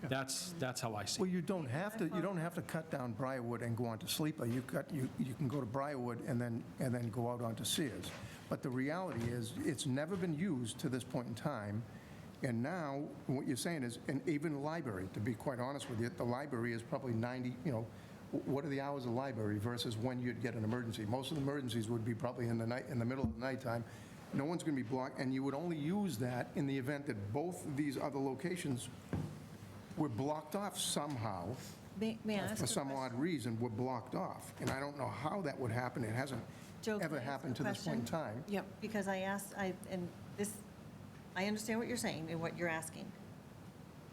that's how I see it. Well, you don't have to cut down Briarwood and go on to Sleeper. You can go to Briarwood and then go out onto Sears. But the reality is, it's never been used to this point in time. And now, what you're saying is, and even the library, to be quite honest with you, the library is probably 90, what are the hours of library versus when you'd get an emergency? Most of the emergencies would be probably in the middle of the nighttime. No one's going to be blocked, and you would only use that in the event that both of these other locations were blocked off somehow. May I ask For a some question? odd reason, were blocked off. And I don't know how that would happen. It hasn't Joe, can ever I ask happened a to this point in question? time. Yep, because I understand what you're saying and what you're asking.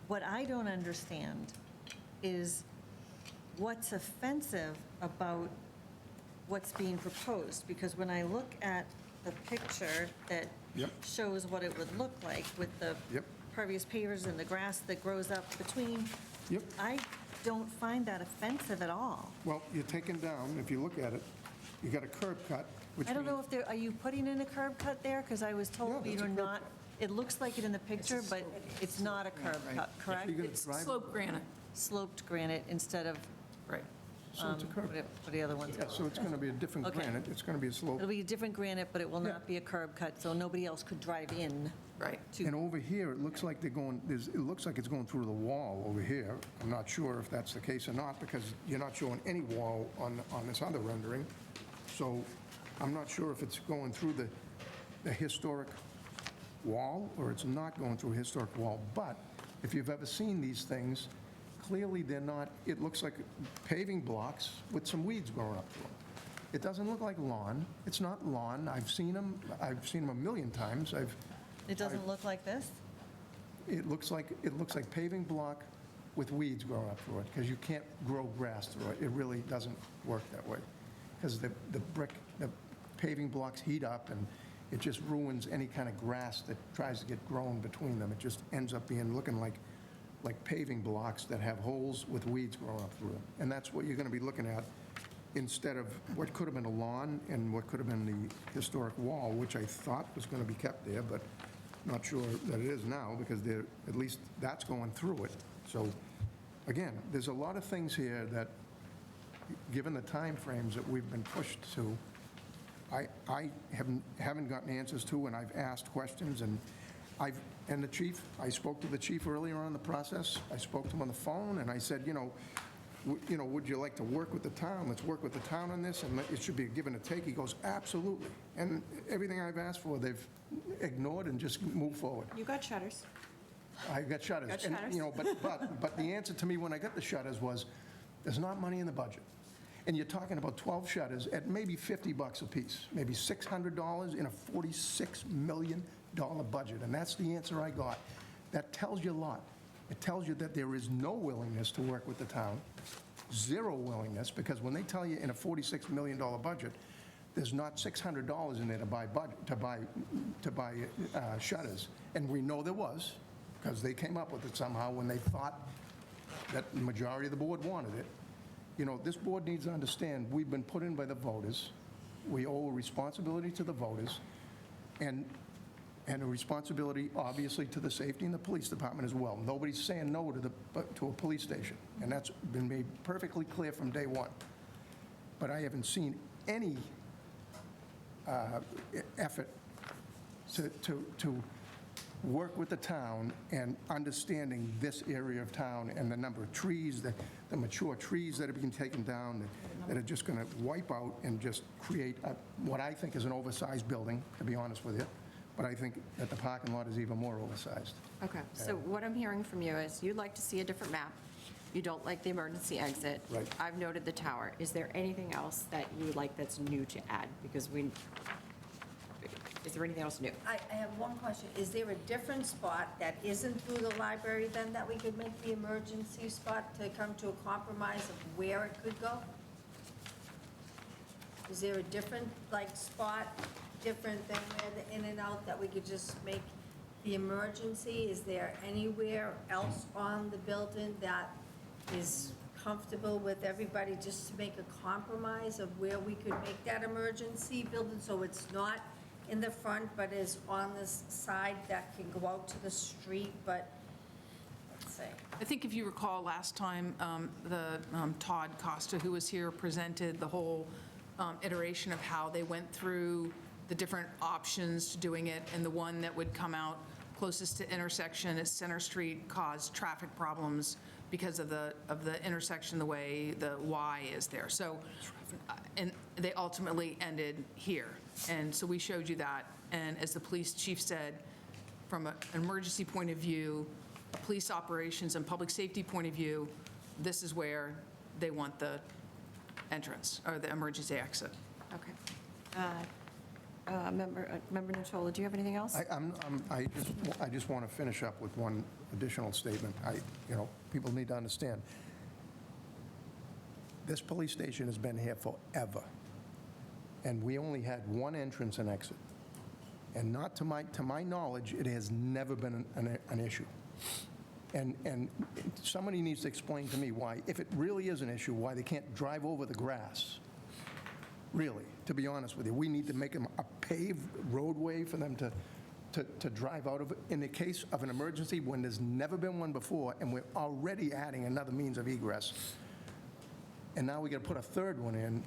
What I don't understand is what's offensive about what's being proposed, because when I look at the picture that Yep. shows what it would look like with the Yep. pervious pavers and the grass that grows up between, Yep. I don't find that offensive at all. Well, you're taking down, if you look at it, you got a curb cut, which I don't know means- if are you putting in a curb cut there? Because I was Yeah, told that's a you're curb not, it looks like it in the picture, but it's not a curb cut, correct? You're gonna It's drive- Slope granite. sloped granite instead of, Right. So it's a curb. what are the other ones Yeah, called? so it's going to be a different Okay. granite. It's going to be a slope. It'll be a different granite, but it will Yeah. not be a curb cut, so nobody else could drive in. Right. And over here, it looks like it looks like it's going through the wall over here. I'm not sure if that's the case or not, because you're not showing any wall on this other rendering. So I'm not sure if it's going through the historic wall or it's not going through a historic wall. But if you've ever seen these things, clearly they're not, it looks like paving blocks with some weeds growing up through them. It doesn't look like lawn. It's not lawn. I've seen them a million times. It doesn't look like this? It looks like paving block with weeds growing up through it, because you can't grow grass through it. It really doesn't work that way, because the paving blocks heat up, and it just ruins any kind of grass that tries to get grown between them. It just ends up looking like paving blocks that have holes with weeds growing up through them. And that's what you're going to be looking at, instead of what could have been a lawn and what could have been the historic wall, which I thought was going to be kept there, but not sure that it is now, because at least that's going through it. So, again, there's a lot of things here that, given the timeframes that we've been pushed to, I haven't gotten answers to, and I've asked questions, and the chief, I spoke to the chief earlier on in the process. I spoke to him on the phone, and I said, would you like to work with the town? Let's work with the town on this, and it should be a give and a take. He goes, absolutely. And everything I've asked for, they've ignored and just moved forward. You got shutters. I got shutters. Got And, shutters. but the answer to me when I got the shutters was, there's not money in the budget. And you're talking about 12 shutters at maybe $50 a piece, maybe $600 in a $46 million budget. And that's the answer I got. That tells you a lot. It tells you that there is no willingness to work with the town, zero willingness, because when they tell you in a $46 million budget, there's not $600 in there to buy shutters. And we know there was, because they came up with it somehow when they thought that the majority of the board wanted it. This board needs to understand, we've been put in by the voters. We owe a responsibility to the voters, and a responsibility, obviously, to the safety and the police department as well. Nobody's saying no to a police station, and that's been made perfectly clear from day one. But I haven't seen any effort to work with the town and understanding this area of town and the number of trees, the mature trees that are being taken down, that are just going to wipe out and just create what I think is an oversized building, to be honest with you. But I think that the parking lot is even more oversized. Okay, so what I'm hearing from you is you'd like to see a different map. You don't like the emergency exit. Right. I've noted the tower. Is there anything else that you would like that's new to add? Is there anything else new? I have one question. Is there a different spot that isn't through the library then that we could make the emergency spot to come to a compromise of where it could go? Is there a different, spot, different than where the in and out that we could just make the emergency? Is there anywhere else on the building that is comfortable with everybody just to make a compromise of where we could make that emergency building so it's not in the front but is on this side that can go out to the street, but, let's say. I think if you recall last time, Todd Costa, who was here, presented the whole iteration of how they went through the different options to doing it, and the one that would come out closest to intersection at Center Street caused traffic problems because of the intersection, the way the Y is there. So, and they ultimately ended here. And so we showed you that, and as the police chief said, from an emergency point of view, a police operations and public safety point of view, this is where they want the entrance, or the emergency exit. Okay. Member Natola, do you have anything else? I just want to finish up with one additional statement. People need to understand, this police station has been here forever, and we only had one entrance and exit. And not to my knowledge, it has never been an issue. And somebody needs to explain to me why, if it really is an issue, why they can't drive over the grass. Really, to be honest with you, we need to make them a paved roadway for them to drive out of it in the case of an emergency when there's never been one before, and we're already adding another means of egress. And now we got to put a third one in.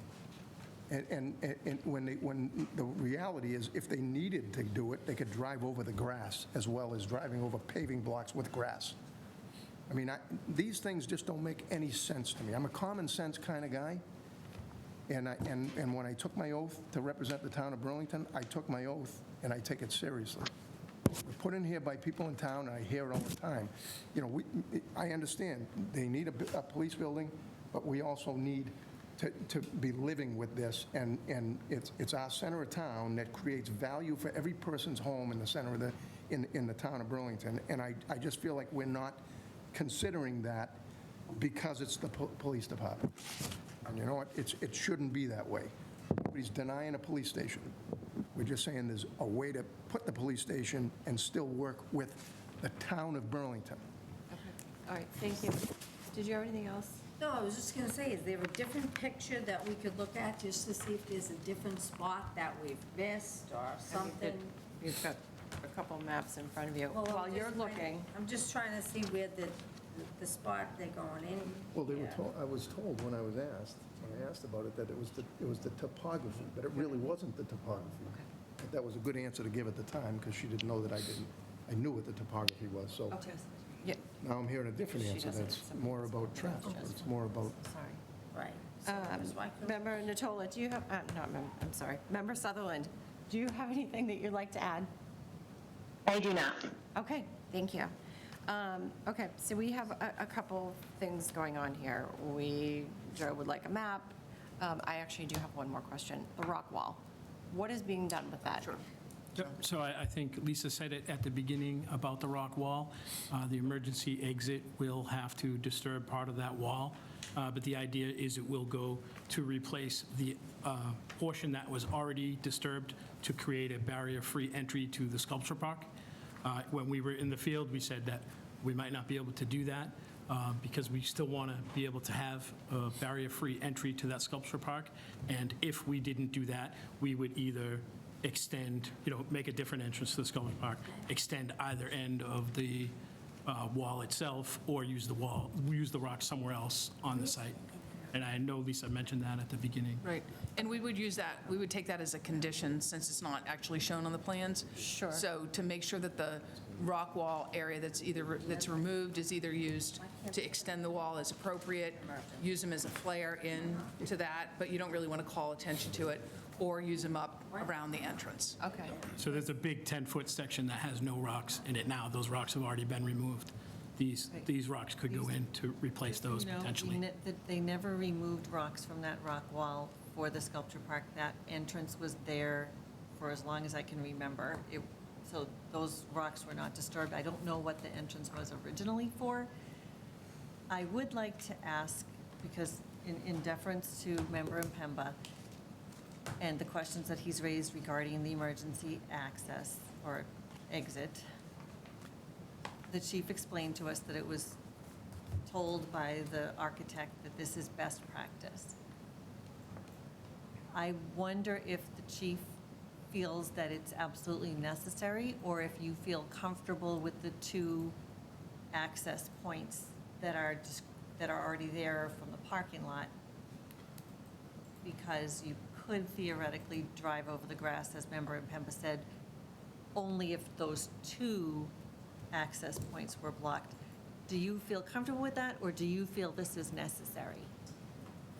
And when the reality is, if they needed to do it, they could drive over the grass as well as driving over paving blocks with grass. I mean, these things just don't make any sense to me. I'm a common sense kind of guy. And when I took my oath to represent the town of Burlington, I took my oath, and I take it seriously. We're put in here by people in town, and I hear it all the time. I understand they need a police building, but we also need to be living with this, and it's our center of town that creates value for every person's home in the center of in the town of Burlington, and I just feel like we're not considering that because it's the police department. And you know what? It shouldn't be that way. Nobody's denying a police station. We're just saying there's a way to put the police station and still work with the town of Burlington. Okay. All right, thank you. Did you have anything else? No, I was just gonna say, is there a different picture that we could look at just to see if there's a different spot that we've missed or something? You've got a couple maps in front of you. Well, I'm While you're just trying- looking, I'm just trying to see where the spot they're going in. Well, they were Yeah. told, I was told when I asked about it, that it was the topography, but it really wasn't the topography. That was a good answer to give at the time, because she didn't know that I knew what the topography was, so yeah, now I'm hearing a different She answer doesn't. that's more about traffic. It's more about, sorry. Right. So that's why I couldn't- Member Natola, do you have, I'm sorry. Member Sutherland, do you have anything that you'd like to add? I do not. Okay, thank you. Okay, so we have a couple things going on here. Joe would like a map. I actually do have one more question. The rock wall. What is being done with that? Sure. Yep, so I think Lisa said it at the beginning about the rock wall. The emergency exit will have to disturb part of that wall, but the idea is it will go to replace the portion that was already disturbed to create a barrier-free entry to the sculpture park. When we were in the field, we said that we might not be able to do that because we still want to be able to have a barrier-free entry to that sculpture park. And if we didn't do that, we would either extend, make a different entrance to the sculpture park, extend either end of the wall itself, or use the rock somewhere else on the site. And I know Lisa mentioned that at the beginning. Right, and we would use that, we would take that as a condition, since it's not actually shown on the plans. Sure. So to make sure that the rock wall area that's removed is either used to extend the wall as appropriate, use them as a flare into that, but you don't really want to call attention to it, or use them up around the entrance. Okay. So there's a big 10-foot section that has no rocks in it now. Those rocks have already been removed. These rocks could go in to replace those potentially. They never removed rocks from that rock wall for the sculpture park. That entrance was there for as long as I can remember. So those rocks were not disturbed. I don't know what the entrance was originally for. I would like to ask, because in deference to Member Mpemba and the questions that he's raised regarding the emergency access or exit, the chief explained to us that it was told by the architect that this is best practice. I wonder if the chief feels that it's absolutely necessary, or if you feel comfortable with the two access points that are already there from the parking lot, because you could theoretically drive over the grass, as Member Mpemba said, only if those two access points were blocked. Do you feel comfortable with that, or do you feel this is necessary?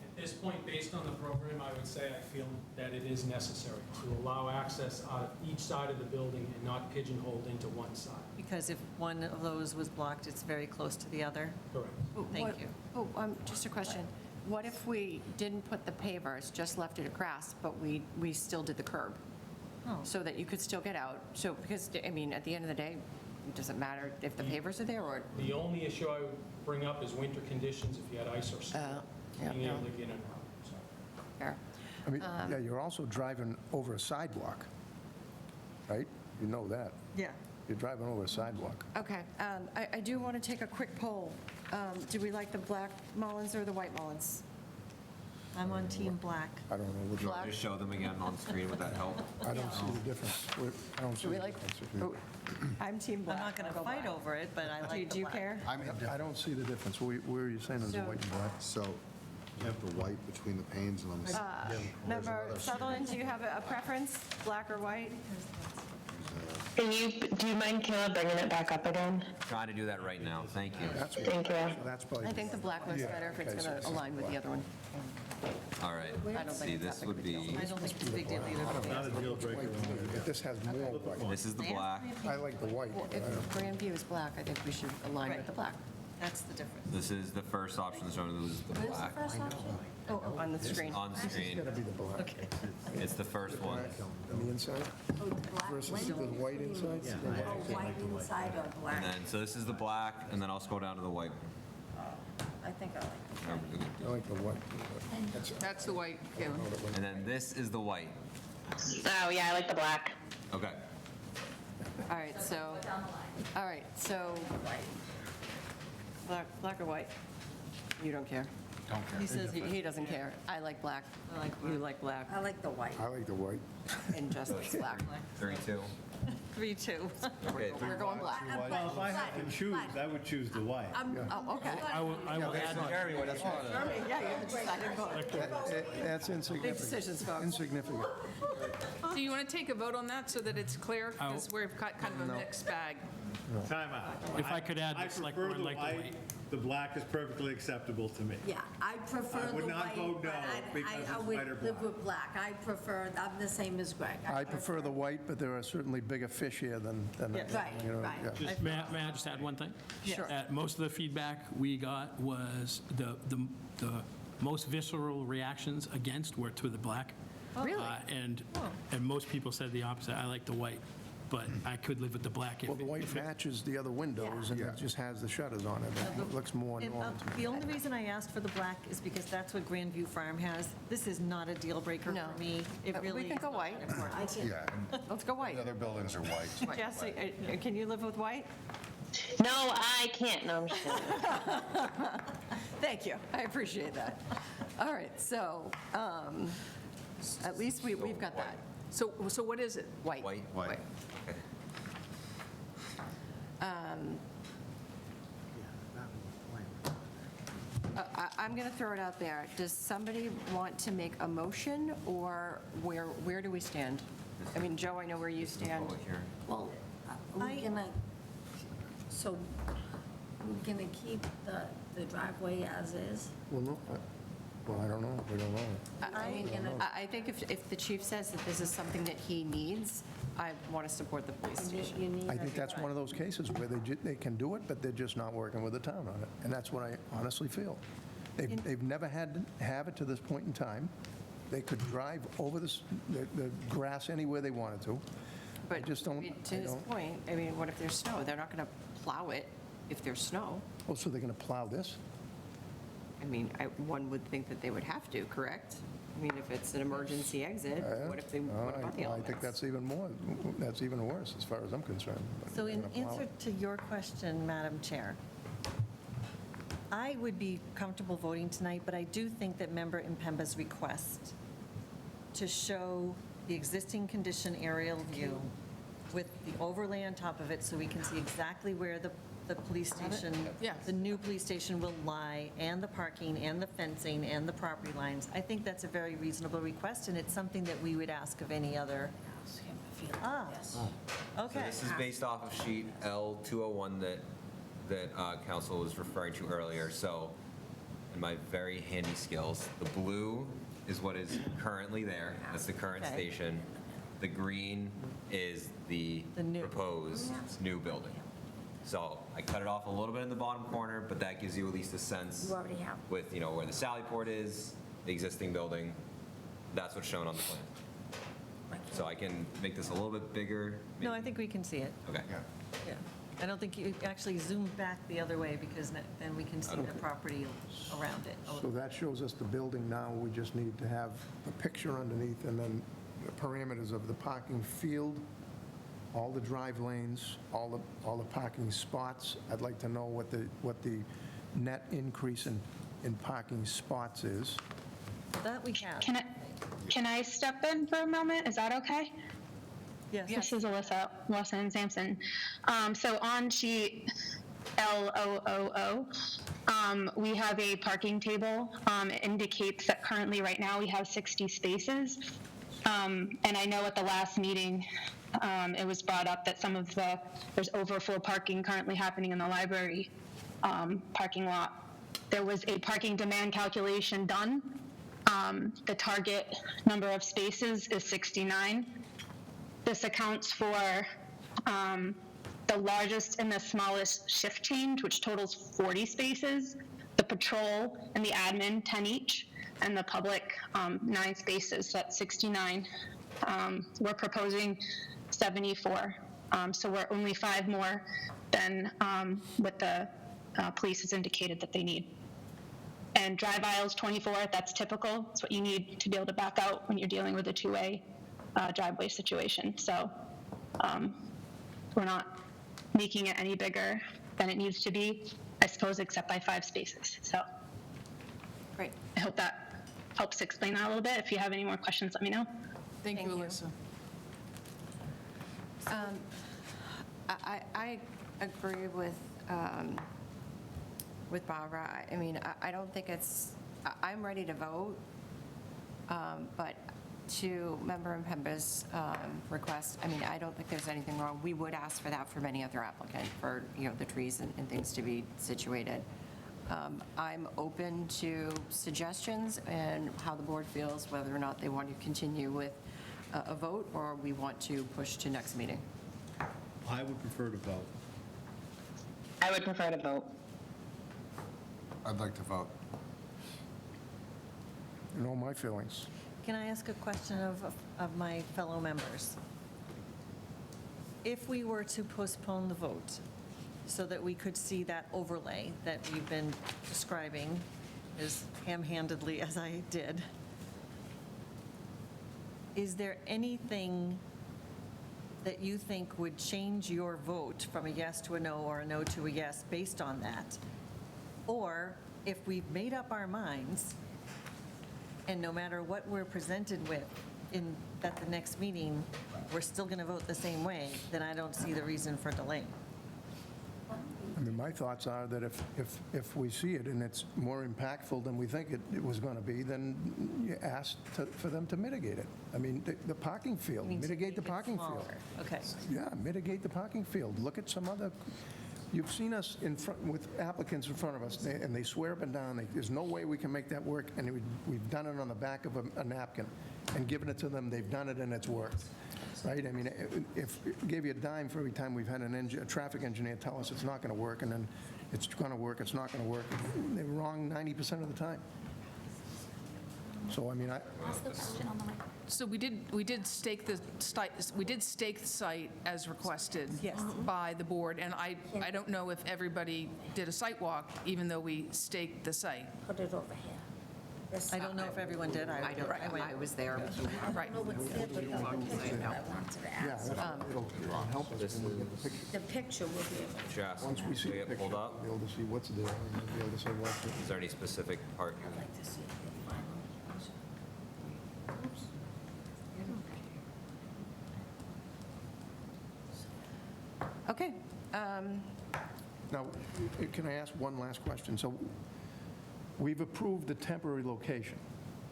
At this point, based on the program, I would say I feel that it is necessary to allow access out of each side of the building and not pigeonholed into one side. Because if one of those was blocked, it's very close to the other. Correct. Thank you. Just a question. What if we didn't put the pavers, just left it at grass, but we still did the curb? Oh. So that you could still get out? So, because, I mean, at the end of the day, it doesn't matter if the pavers are there or... The only issue I would bring up is winter conditions, if you had ice or snow, yeah, being able yeah. to get in and out. So, Fair. I mean, yeah, you're also driving over a sidewalk, right? You know that. Yeah. You're driving over a sidewalk. Okay, I do want to take a quick poll. Do we like the black Mullins or the white Mullins? I'm on Team Black. I don't know. Would you want me to show them again on screen? Would that help? I don't see the difference. I don't see Do we the like, difference. I'm Team I'm Black. not going to I'll go fight black. over it, but I like the Do you black. care? I don't see the difference. Where are you saying there's So- white and black? So you have the white between the panes and on the side. Member Sutherland, do you have a preference, black or white? Do you mind, Caleb, bringing it back up again? Trying to do that right now. Thank you. That's what- Thank you. so that's probably. I think the black looks Yeah, better if it's okay, going to so align with the other one. All right. I don't See, think it's this that would big of a be, I don't think it's a big deal either. But this has more white. this is the black. I like the white. Well, if Grandview is black, I think we should align with the black. That's the difference. This is the first option that's shown, this is the Where's black. the first option? On the screen. On the screen, It's got to be the black. Okay. it's the first one. On the inside Oh, the black versus window. the white inside? Oh, white inside or black? And then, so this is the black, and then I'll scroll down to the white. I think I like it. I like the white. That's the white, Kayla. And then this is the white. Oh, yeah, I like the black. Okay. All right, so, black or white? You don't care? Don't care. He says he doesn't care. I like black. You like black, I like the white. I like the white. and Jess likes black. 3-2. 3-2. Okay, We're going black. Well, If I had to choose, I would choose the white. Oh, okay. I will add my Yeah, you're the deciding vote. That's Big insignificant. decisions, folks. Insignificant. Do you want to take a vote on that so that it's clear? Because we've got kind of a mixed bag. Time out. If I could add, I the select prefer board the like the white. white. The black is perfectly acceptable to me. Yeah, I prefer the white. I would not vote no but because I it's would white or live black. with black. I'm the same as Greg. I prefer the white, but there are certainly bigger fish here than, Yes. Right, you know, right. yeah. May I just add one thing? Sure. Most of the feedback we got was the most visceral reactions against were to the black. Really? And most people said the opposite. I like the white, but I could live with the black. Well, the white matches the other windows, and it just has the shutters on it. It looks more And, normal to me. the only reason I asked for the black is because that's what Grandview Farm has. This is not a deal breaker No. for me. It really We can is go not white. that important. Yeah, and Let's go white. the other buildings are white. Jess, can you live with white? No, I can't. No, I'm just kidding. Thank you. I appreciate that. All right, so at least we've got that. So what is it? White. White? White. Okay. I'm going to throw it out there. Does somebody want to make a motion, or where do we stand? I mean, Joe, I know where you stand. Public hearing. Well, we're gonna keep the driveway as is? Well, no, well, I don't know. We don't know. I mean, I think if the chief says that this is something that he needs, I want to support the police station. You need I think that's one of those cases where they can do it, but they're just not working with the town on it. And that's what I honestly feel. They've never had to have it to this point in time. They could drive over the grass anywhere they wanted to. But just don't- I mean, to I his don't- point, I mean, what if there's snow? They're not going to plow it if there's snow. Oh, so they're going to plow this? I mean, one would think that they would have to, correct? I mean, if it's an emergency exit, what if they, what about the I elements? think that's even worse as far as I'm concerned. So They're in gonna plow answer it. to your question, Madam Chair, I would be comfortable voting tonight, but I do think that Member Impemba's request to show the existing condition aerial view with the overlay on top of it so we can see exactly where the police station, Yes. the new police station will lie, and the parking, and the fencing, and the property lines. I think that's a very reasonable request, and it's something that we would ask of any other. Yes. So Okay. this is based off of sheet L201 that council was referring to earlier. So in my very handy skills, the blue is what is currently there. That's the current Okay. station. The green is the The new. proposed new building. So I cut it off a little bit in the bottom corner, but that gives you at least a sense You already have. with, where the Sally Port is, the existing building. That's what's shown on the plan. So I can make this a little bit bigger. No, I think we can see it. Okay. Yeah. Yeah. I don't think you actually zoomed back the other way, because then we can see the property around it. So that shows us the building now. We just need to have a picture underneath, and then the parameters of the parking field, all the drive lanes, all the parking spots. I'd like to know what the net increase in parking spots is. That we have. Can I step in for a moment? Is that okay? Yes. This is Alyssa Wilson Sampson. So on sheet L000, we have a parking table. It indicates that currently, right now, we have 60 spaces. And I know at the last meeting, it was brought up that there's overflow parking currently happening in the library parking lot. There was a parking demand calculation done. The target number of spaces is 69. This accounts for the largest and the smallest shift change, which totals 40 spaces, the patrol and the admin, 10 each, and the public, 9 spaces, so that's 69. We're proposing 74, so we're only 5 more than what the police has indicated that they need. And drive aisles 24, that's typical. It's what you need to be able to back out when you're dealing with a two-way driveway situation. So we're not making it any bigger than it needs to be, I suppose, except by 5 spaces. So Great. I hope that helps explain that a little bit. If you have any more questions, let me know. Thank you, Thank you. Alyssa. I agree with Barbara. I mean, I don't think it's, I'm ready to vote, but to Member Mpemba's request, I mean, I don't think there's anything wrong. We would ask for that from any other applicant, for, you know, the trees and things to be situated. I'm open to suggestions and how the board feels, whether or not they want to continue with a vote, or we want to push to next meeting. I would prefer to vote. I would prefer to vote. I'd like to vote. You know my feelings. Can I ask a question of my fellow members? If we were to postpone the vote so that we could see that overlay that we've been describing as ham-handedly as I did, is there anything that you think would change your vote from a yes to a no or a no to a yes based on that? Or if we've made up our minds, and no matter what we're presented with at the next meeting, we're still going to vote the same way, then I don't see the reason for delay. I mean, my thoughts are that if we see it and it's more impactful than we think it was going to be, then you ask for them to mitigate it. I mean, the parking field, You mean to mitigate the make it parking field. smaller. Okay. Yeah, mitigate the parking field. Look at some other, you've seen us in front, with applicants in front of us, and they swear up and down, there's no way we can make that work, and we've done it on the back of a napkin and given it to them, they've done it and it's worked, right? I mean, if gave you a dime for every time we've had a traffic engineer tell us it's not going to work, and then it's going to work, it's not going to work, they're wrong 90% of the time. So, I mean, So we did stake the site as requested Yes. by the board, and I don't know if everybody did a site walk, even though we staked the site. Put it over here. This I don't know if everyone did. I don't, went. I was there. Right. know what's there, but I wanted to ask. it'll help us when we get the picture. The picture will be able to. Jess, Once we see do the you get picture, pulled we'll up? be able to see what's there, and we'll be able to say what's there. Is there any specific part? I'd like to see the final. Okay. Now, can I ask one last question? So we've approved the temporary location,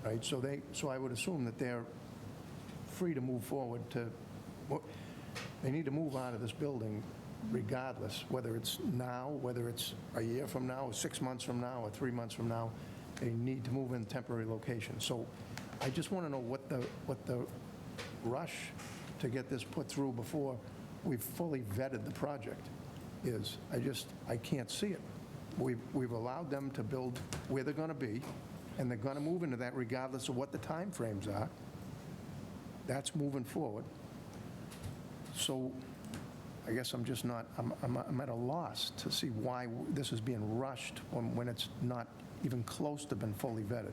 right? So I would assume that they're free to move forward they need to move out of this building regardless, whether it's now, whether it's a year from now, or 6 months from now, or 3 months from now, they need to move in temporary location. So I just want to know what the rush to get this put through before we've fully vetted the project is. I can't see it. We've allowed them to build where they're going to be, and they're going to move into that regardless of what the timeframes are. That's moving forward. So I guess I'm just not, I'm at a loss to see why this is being rushed when it's not even close to been fully vetted.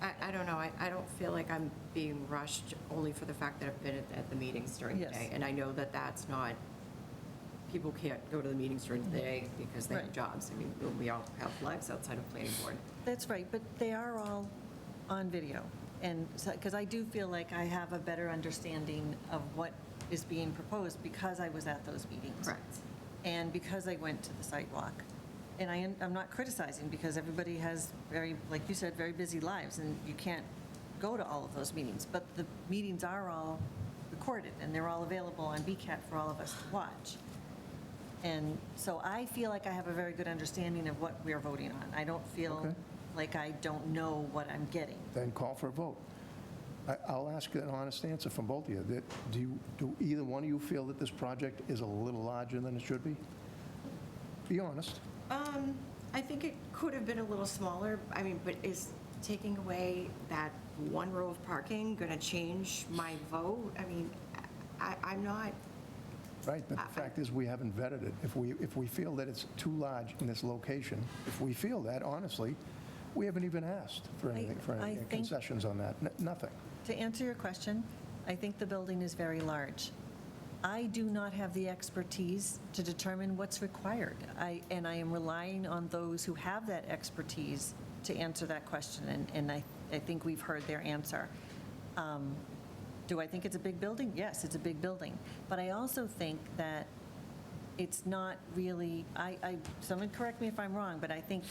I don't know. I don't feel like I'm being rushed only for the fact that I've been at the meetings during the Yes. day. And I know that that's not, people can't go to the meetings during the day because they have Right. jobs. I mean, we all have lives outside of planning board. That's right, but they are all on video. And, because I do feel like I have a better understanding of what is being proposed because I was at those meetings. Correct. And because I went to the site walk. And I'm not criticizing because everybody has very, like you said, very busy lives and you can't go to all of those meetings. But the meetings are all recorded and they're all available on BCAT for all of us to watch. And so I feel like I have a very good understanding of what we're voting on. I don't feel Okay. like I don't know what I'm getting. Then call for a vote. I'll ask an honest answer from both of you. Do either one of you feel that this project is a little larger than it should be? Be honest. I think it could have been a little smaller. I mean, but is taking away that one row of parking going to change my vote? I mean, I'm not, Right, but the fact is, we haven't vetted it. If we feel that it's too large in this location, if we feel that, honestly, we haven't even asked for anything, I think- concessions on that, nothing. To answer your question, I think the building is very large. I do not have the expertise to determine what's required. And I am relying on those who have that expertise to answer that question, and I think we've heard their answer. Do I think it's a big building? Yes, it's a big building. But I also think that it's not really, someone correct me if I'm wrong, but I think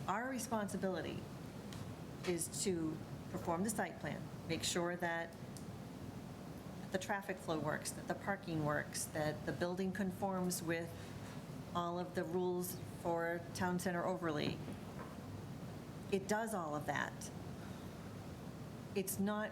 our responsibility is to perform the site plan, make sure that the traffic flow works, that the parking works, that the building conforms with all of the rules for town center overlay. It does all of that. It's not,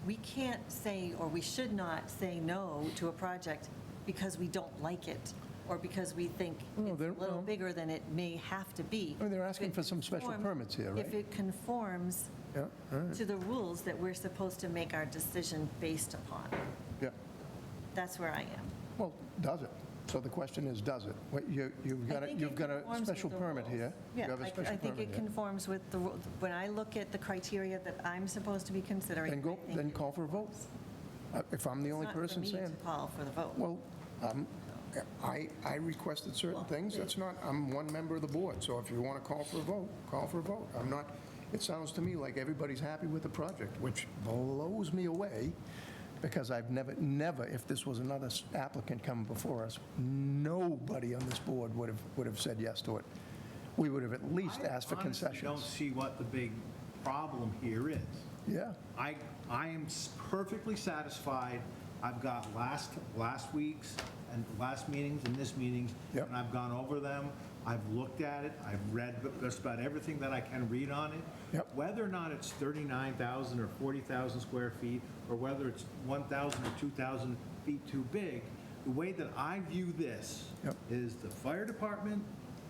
we can't say, or we should not say no to a project because we don't like it, or because we think it's a little bigger than it may have to be. I mean, they're asking If it for some special conforms- permits here, right? If it conforms Yeah, all right, to the rules that we're supposed to make our decision based upon. yeah. That's where I am. Well, does it? So the question is, does it? You've got I think you've it got a conforms with special the permit rules. here. You Yeah, have a special I think permit it here. conforms with the, when I look at the criteria that I'm supposed to be considering. Then call for a vote. If I'm the only person It's saying. not for me to call for the vote. Well, I requested certain things. That's not, I'm one member of the board, so if you want to call for a vote, call for a vote. I'm not, it sounds to me like everybody's happy with the project, which blows me away, because I've never, if this was another applicant coming before us, nobody on this board would have said yes to it. We would have at least asked for I honestly don't concessions. see what the big problem here is. Yeah. I am perfectly satisfied. I've got last week's and last meetings and this meetings, Yep. and I've gone over them. I've looked at it. I've read just about everything that I can read on it. Yep. Whether or not it's 39,000 or 40,000 square feet, or whether it's 1,000 or 2,000 feet too big, the way that I view this Yep. is the fire department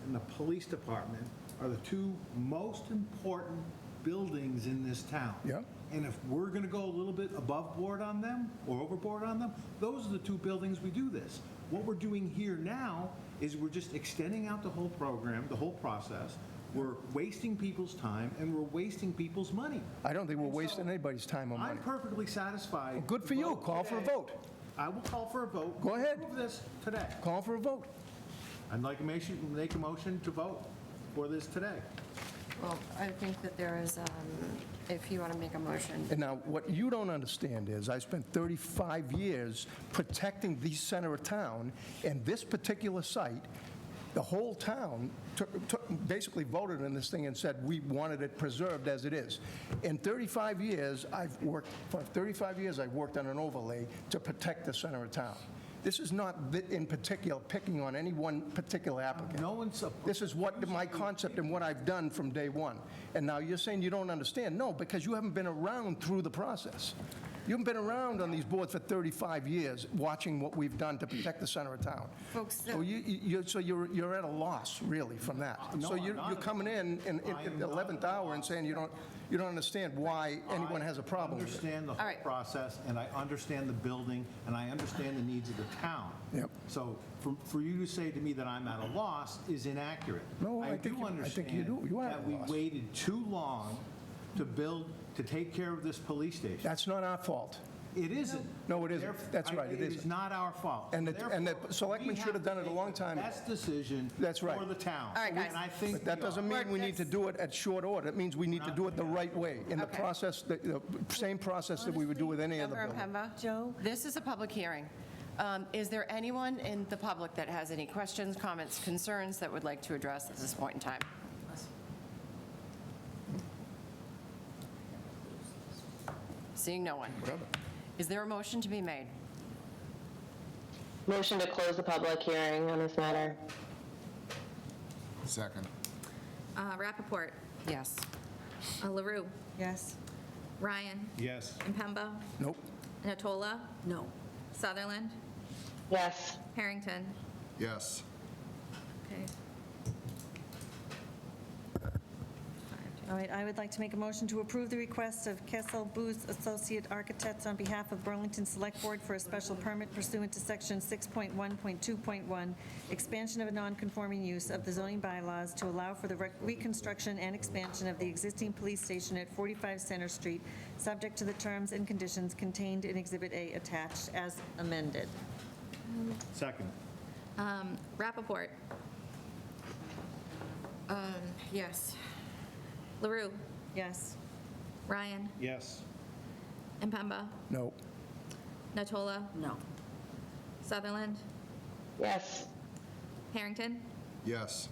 and the police department are the two most important buildings in this town. Yeah. And if we're going to go a little bit above board on them or overboard on them, those are the two buildings we do this. What we're doing here now is we're just extending out the whole program, the whole process. We're wasting people's time and we're wasting people's money. I don't think we're wasting anybody's time or money. I'm perfectly satisfied. Good for to you. vote Call for a today. vote. I will call for a vote. Go ahead. Approve this today. Call for a vote. I'd like to make a motion to vote for this today. well, I think that there is, if you want to make a motion. And now, what you don't understand is, I spent 35 years protecting the center of town, and this particular site, the whole town basically voted on this thing and said we wanted it preserved as it is. In 35 years, I've worked on an overlay to protect the center of town. This is not in particular picking on any one particular applicant. No one's This is what my concept and what I've done from day one. And now you're saying you don't understand. No, because you haven't been around through the process. You haven't been around on these boards for 35 years, watching what we've done to protect the center of town. Folks, So you're at a loss, really, from that. No, So I'm you're not at a coming in I at am the not at 11th a hour and loss. saying you don't understand why anyone has a problem I with it. understand the All whole right. process, and I understand the building, and I understand the needs of the town. Yep. So for you to say to me that I'm at a loss is inaccurate. No, I think do you- I think you understand do. You are at that a we loss. waited too long to take care of this police station. That's not our fault. It isn't. No, it isn't. That's right, it It is isn't. not our fault. And the Therefore, selectmen we should have done to it a make long the time ago. Best decision That's right. for the town. All right, guys. And I think But that we doesn't are. mean we need to do it at short order. It means we need to do it the right way, in the Okay. process, the same process that we would do with any other Member building. Impemba? Joe? This is a public hearing. Is there anyone in the public that has any questions, comments, concerns that would like to address at this point in time? Seeing no one. Is there a motion to be made? Motion to close the public hearing on this matter. Second. Rappaport, Yes. LaRue, Yes. Ryan? Yes. Impemba? Nope. Natola? No. Sutherland? Yes. Harrington? Yes. Okay. All right, I would like to make a motion to approve the request of Kessel Booth Associate Architects on behalf of Burlington Select Board for a special permit pursuant to Section 6.1.2.1, expansion of a non-conforming use of the zoning bylaws to allow for the reconstruction and expansion of the existing police station at 45 Center Street, subject to the terms and conditions contained in Exhibit A attached as amended. Second. Rappaport? Yes. LaRue? Yes. Ryan? Yes. Impemba? Nope. Natola? No. Sutherland? Yes. Harrington? Yes.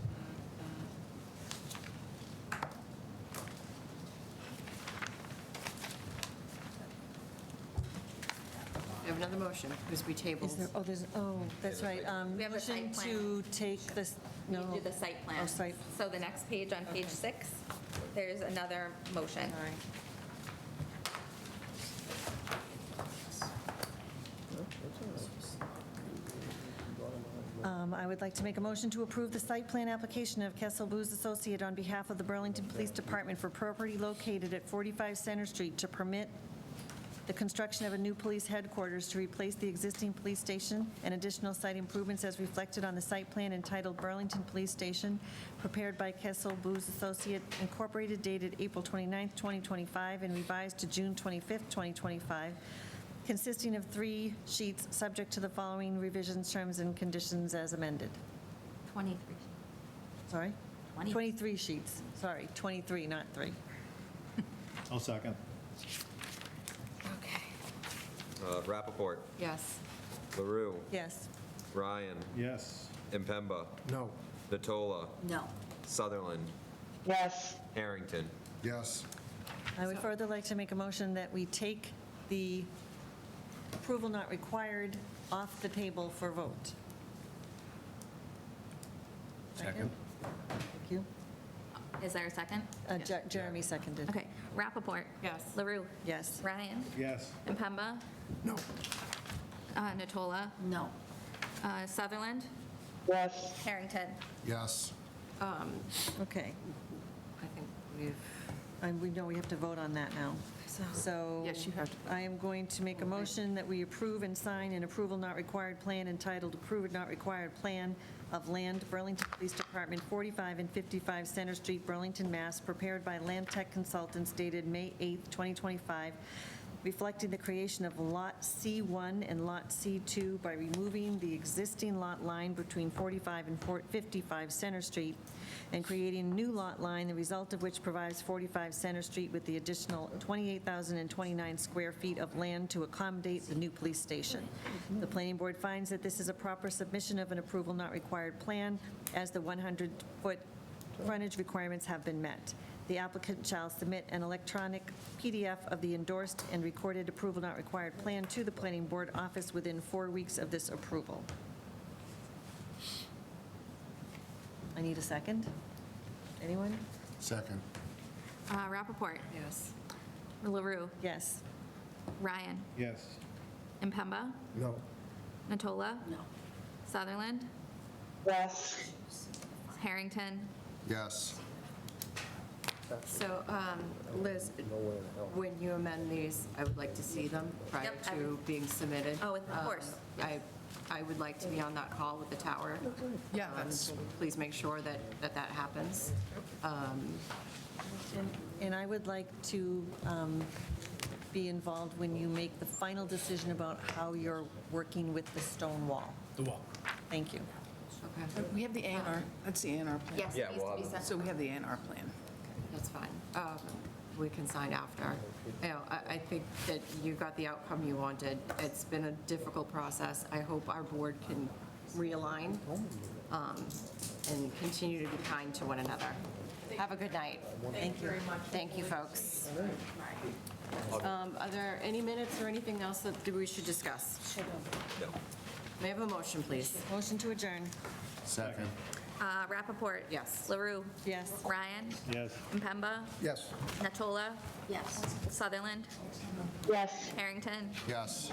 We have another motion, because we tabled. Is there, that's right. We have the site Motion plan. to take this, no. Do the site plan. Oh, site. So the next page on page 6, there's another motion. All right. I would like to make a motion to approve the site plan application of Kessel Booz Associate on behalf of the Burlington Police Department for property located at 45 Center Street to permit the construction of a new police headquarters to replace the existing police station and additional site improvements as reflected on the site plan entitled Burlington Police Station, prepared by Kessel Booz Associate Incorporated, dated April 29, 2025, and revised to June 25, 2025, consisting of 3 sheets subject to the following revisions, terms, and conditions as amended. 23. Sorry? 20. 23 sheets. Sorry, 23, not 3. I'll second. Okay. Rappaport, Yes. LaRue, Yes. Ryan, Yes. Impemba, No. Natola, No. Sutherland, Yes. Harrington. Yes. I would further like to make a motion that we take the approval not required off the table for vote. Second. Thank you. Is there a second? Jeremy seconded. Okay. Rappaport? Yes. LaRue? Yes. Ryan? Yes. Impemba? No. Natola? No. Sutherland? Yes. Harrington? Yes. Okay. I think we've, And we know we have to vote on that now. So yes, you have to. I am going to make a motion that we approve and sign an approval not required plan entitled Approved Not Required Plan of Land, Burlington Police Department, 45 and 55 Center Street, Burlington, Mass., prepared by Land Tech Consultants, dated May 8, 2025, reflecting the creation of Lot C1 and Lot C2 by removing the existing lot line between 45 and 55 Center Street and creating a new lot line, the result of which provides 45 Center Street with the additional 28,029 square feet of land to accommodate the new police station. The planning board finds that this is a proper submission of an approval not required plan, as the 100-foot frontage requirements have been met. The applicant shall submit an electronic PDF of the endorsed and recorded approval not required plan to the planning board office within 4 weeks of this approval. I need a second. Anyone? Second. Rappaport? Yes. LaRue? Yes. Ryan? Yes. Impemba? No. Natola? No. Sutherland? Yes. Harrington? Yes. So, Liz, when you amend these, I would like to see them prior Yep, to being submitted. Oh, of course. I would like to be on that call with the tower. Yeah, that's, Please make sure that that happens. And I would like to be involved when you make the final decision about how you're working with the stone wall. The wall. Thank you. Okay, we have the A&R, that's the A&R plan. Yes, Yeah, it needs we'll to be have- sent. So we have the A&R plan. that's fine. We can sign after. You know, I think that you got the outcome you wanted. It's been a difficult process. I hope our board can realign and continue to be kind to one another. Have a good night. Thank you. Thank you, folks. Are there any minutes or anything else that we should discuss? No. May I have a motion, please? Motion to adjourn. Second. Rappaport. Yes. LaRue. Yes. Ryan. Yes. Impemba. Yes. Natola. Yes. Sutherland. Yes. Harrington. Yes.